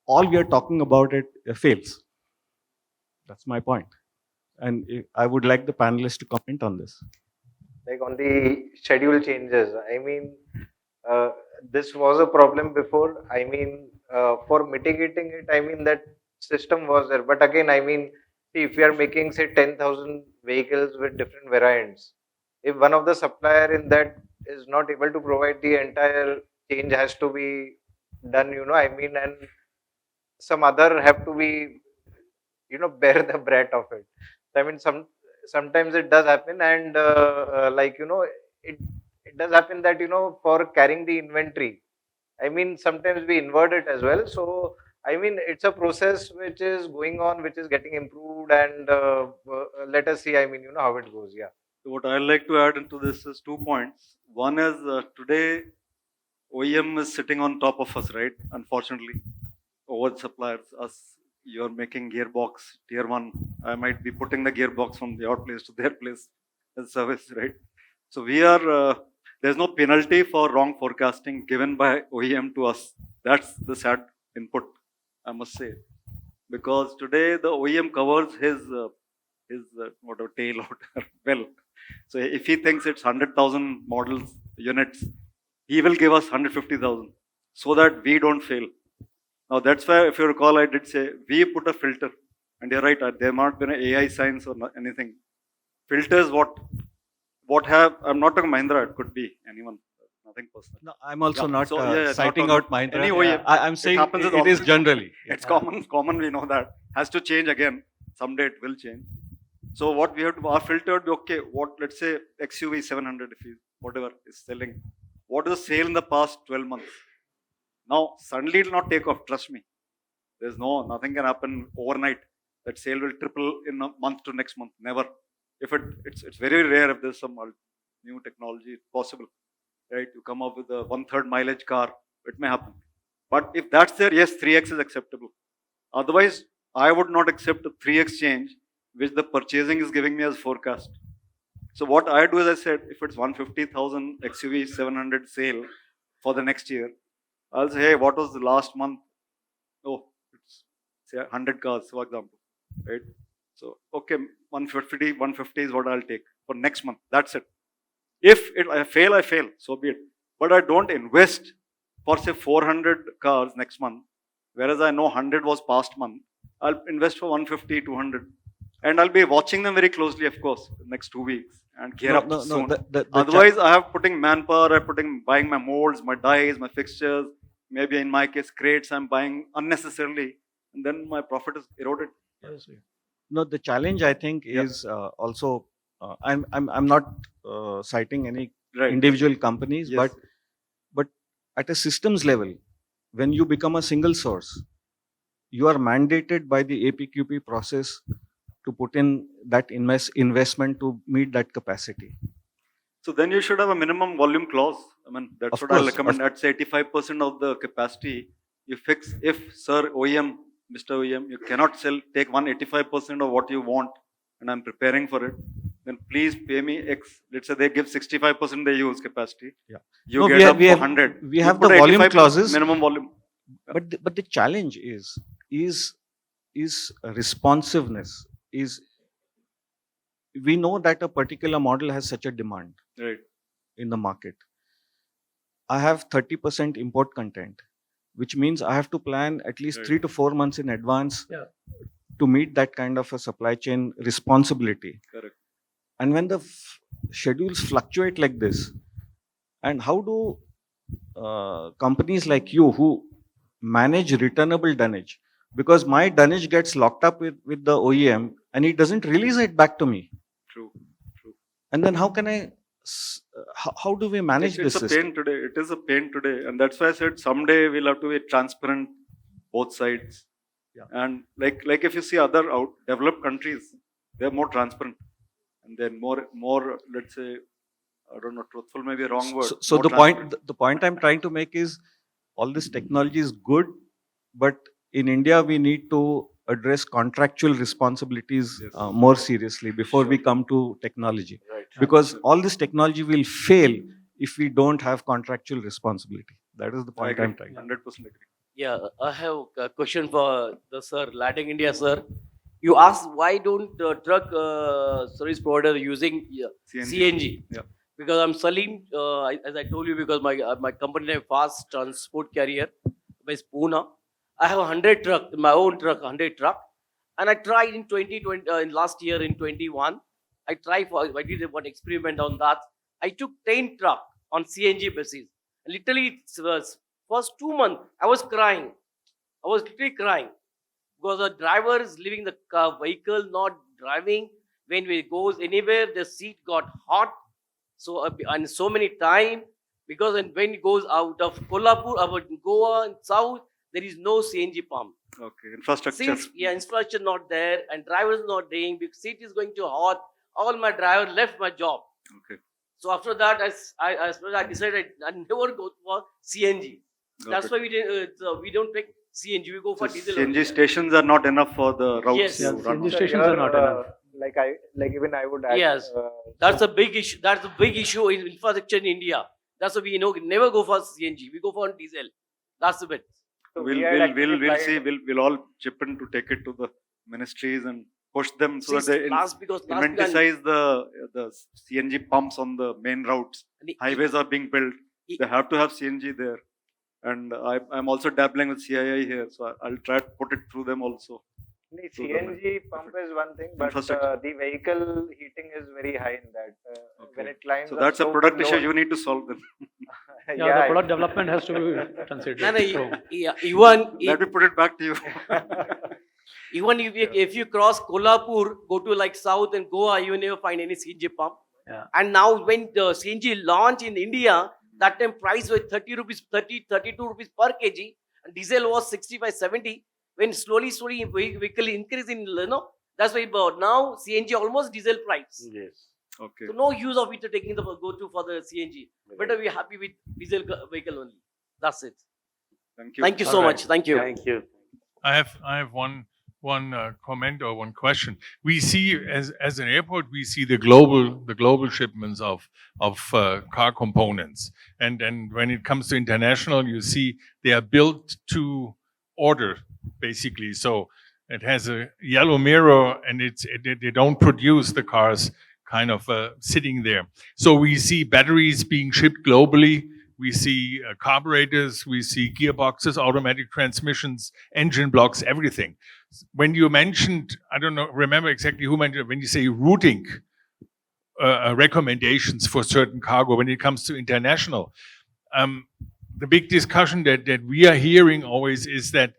all we are talking about it fails. That's my point. And I would like the panelists to comment on this. Like on the schedule changes, I mean, this was a problem before. I mean, for mitigating it, I mean, that system was there. But again, I mean, see, if we are making, say, 10,000 vehicles with different variants, if one of the supplier in that is not able to provide, the entire change has to be done, I mean, and some other have to be, bear the brat of it. I mean, sometimes it does happen, and it does happen that for carrying the inventory, I mean, sometimes we invert it as well. So I mean, it's a process which is going on, which is getting improved, and let us see. I mean, how it goes. Yeah. What I'd like to add into this is 2 points. One is today OEM is sitting on top of us, right? Unfortunately, over the suppliers, us. You're making gearbox tier 1. I might be putting the gearbox from your place to their place as service, right? So we are. There's no penalty for wrong forecasting given by OEM to us. That's the sad input, I must say, because today the OEM covers his whatever tail out well. So if he thinks it's 100,000 models units, he will give us 150,000 so that we don't fail. Now that's why, if you recall, I did say we put a filter, and you're right. There might be an AI science or anything. Filters what I'm not talking Mahindra, it could be anyone, nothing personal. No, I'm also Yeah, not so, yeah, not citing talking- out Mahindra. any OEM, I'm saying happens with it all- is generally. It's common, we know that. Has to change again. Someday it will change. So what we have to, our filter would be, okay, what, let's say XUV 700, if you, whatever is selling, what is the sale in the past 12 months? Now, suddenly it will not take off, trust me. Nothing can happen overnight. That sale will triple in a month to next month, never. If it's very rare if there's some new technology, it's possible, right? You come up with a 1/3 mileage car, it may happen. But if that's there, yes, 3x is acceptable. Otherwise, I would not accept a 3x change, which the purchasing is giving me as forecast. So what I do is I said, if it's 150,000 XUV 700 sale for the next year, I'll say, hey, what was the last month? Oh, it's say 100 cars, for example, right? So, okay, 150 is what I'll take for next month. That's it. If I fail, so be it. But I don't invest for say 400 cars next month, whereas I know 100 was past month. I'll invest for 150, 200. And I'll be watching them very closely, of course, the next 2 weeks and gear up soon. Otherwise, I have putting manpower, buying my molds, my dies, my fixtures, maybe in my case, crates I'm buying unnecessarily, and then my profit is eroded. No, the challenge I think is also I'm not citing any Right. individual companies, Yes. but at a systems level, when you become a single source, you are mandated by the APQP process to put in that investment to meet that capacity. So then you should have a minimum volume clause. I mean, that's Of what I'll course, recommend. That's 85% of the capacity. You fix, if Sir OEM, Mr. OEM, you cannot take 185% of what you want, and I'm preparing for it, then please pay me X. Let's say they give 65% they use capacity. Yeah. You No, get we up have- we for have- 100. we You have put the volume 85% clauses. Minimum volume. But the challenge is responsiveness. We know that a particular model has such a demand Right. in the market. I have 30% import content, which means I have to plan at least Right. 3 to 4 months in advance Yeah. to meet that kind of a supply chain responsibility. Correct. And when the schedules fluctuate like this, and how do companies like you who manage returnable dunnage, because my dunnage gets locked up with the OEM and he doesn't release it back to me, True. True. and then how can I how do we manage It's this a system? pain today. It is a pain today, and that's why I said someday we'll have to be transparent, both sides. Yeah. And like if you see other developed countries, they're more transparent, and they're more let's say, I don't know, truthful may be a wrong word. So more the transparent. point I'm trying to make is all this technology is good, but in India we need to address contractual responsibilities Yes. more seriously before we come to technology, Right. because all this technology will fail if we don't have contractual responsibility. That is the I point agree. I'm trying. 100% agree. Yeah, I have a question for the sir, Leadec India sir. You asked why don't truck service provider using CNG? Yeah. Because I'm selling, as I told you, because my company have fast transport carrier based Pune. I have 100 truck, my own truck, 100 truck, and I tried in 2020 in last year in 21. I did one experiment on that. I took 10 truck on CNG basis. Literally, first 2 months, I was crying. I was literally crying because the driver is leaving the vehicle, not driving. When he goes anywhere, the seat got hot. So and so many time, because when he goes out of Kolhapur, about Goa and south, there is no CNG pump. Okay. Infrastructure. Since infrastructure not there and drivers not doing, because seat is going to hot, all my driver left my job. Okay. So after that, I decided I never go for CNG. Got That's it. why we don't take CNG. We go for So diesel. CNG only. stations are not enough for the routes Yes. you Yeah, run CNG on. stations are not enough. Like even I would add. Yes. That's a big issue. That's a big issue in infrastructure in India. That's why we never go for CNG. We go for diesel. That's the bit. So We'll we had actually see. tried- We'll all chip in to take it to the ministries and push them so that they Because inventicize the CNG pumps on the main routes. Highways are being built. They have to have CNG there. And I'm also dabbling with CII here, so I'll try to put it through them also. The So the CNG pump is one thing, but infrastructure. the vehicle heating is very high in that. When Okay. it climbs So up that's a so product many issue you loads- need to solve then. Yeah, the product development has to be considered. No, no, So, yeah, even Let me put it back to you. even if you cross Kolhapur, go to like south and Goa, you will never find any CNG pump. yeah. And now when the CNG launched in India, that time price was 30 rupees, 32 rupees per kg, and diesel was 65, 70. When slowly vehicle increase in, that's why now CNG almost diesel price. Yes. Okay. So no use of it taking the go to for the CNG. Better be happy with diesel vehicle only. That's it. Thank you. Thank you so All right. much. Thank you. Thank you. I have one comment or one question. We see as an airport, we see the global shipments of car components, and when it comes to international, you see they are built to order basically. So it has a yellow mirror, and they don't produce the cars kind of sitting there. So we see batteries being shipped globally. We see carburetors, we see gearboxes, automatic transmissions, engine blocks, everything. When you mentioned, I don't know, remember exactly who mentioned, when you say routing recommendations for certain cargo, when it comes to international, the big discussion that we are hearing always is that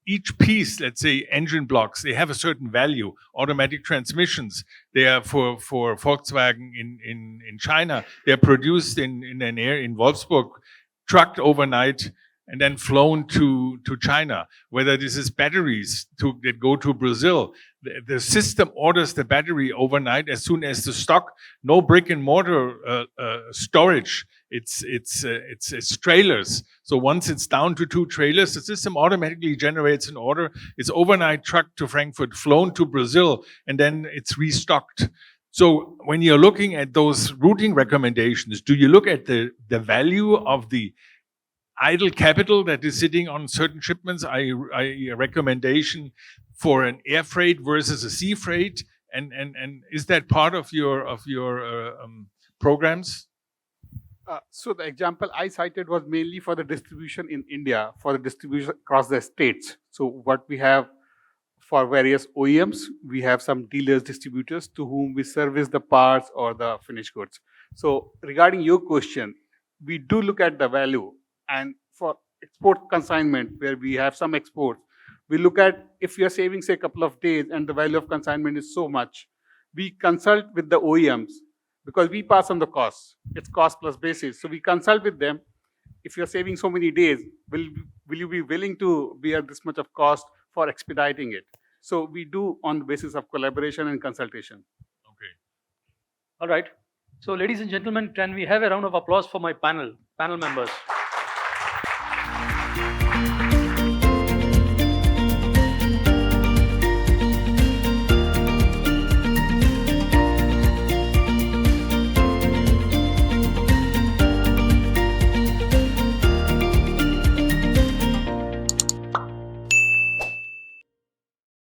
each piece, let's say engine blocks, they have a certain value. Automatic transmissions, they are for Volkswagen in China, they're produced in Wolfsburg, trucked overnight, and then flown to China. Whether this is batteries that go to Brazil, the system orders the battery overnight as soon as the stock, no brick and mortar storage. It's trailers. So once it's down to 2 trailers, the system automatically generates an order. It's overnight trucked to Frankfurt, flown to Brazil, and then it's restocked. So when you're looking at those routing recommendations, do you look at the value of the idle capital that is sitting on certain shipments, a recommendation for an air freight versus a sea freight, and is that part of your programs? So the example I cited was mainly for the distribution in India, for the distribution across the states. So what we have for various OEMs, we have some dealers, distributors to whom we service the parts or the finished goods. So regarding your question, we do look at the value, and for export consignment, where we have some exports, we look at if you're saving, say, a couple of days and the value of consignment is so much, we consult with the OEMs because we pass on the costs. It's cost plus basis. So we consult with them. If you're saving so many days, will you be willing to bear this much of cost for expediting it? So we do on the basis of collaboration and consultation. Okay. All right. So, ladies and gentlemen, can we have a round of applause for my panel members?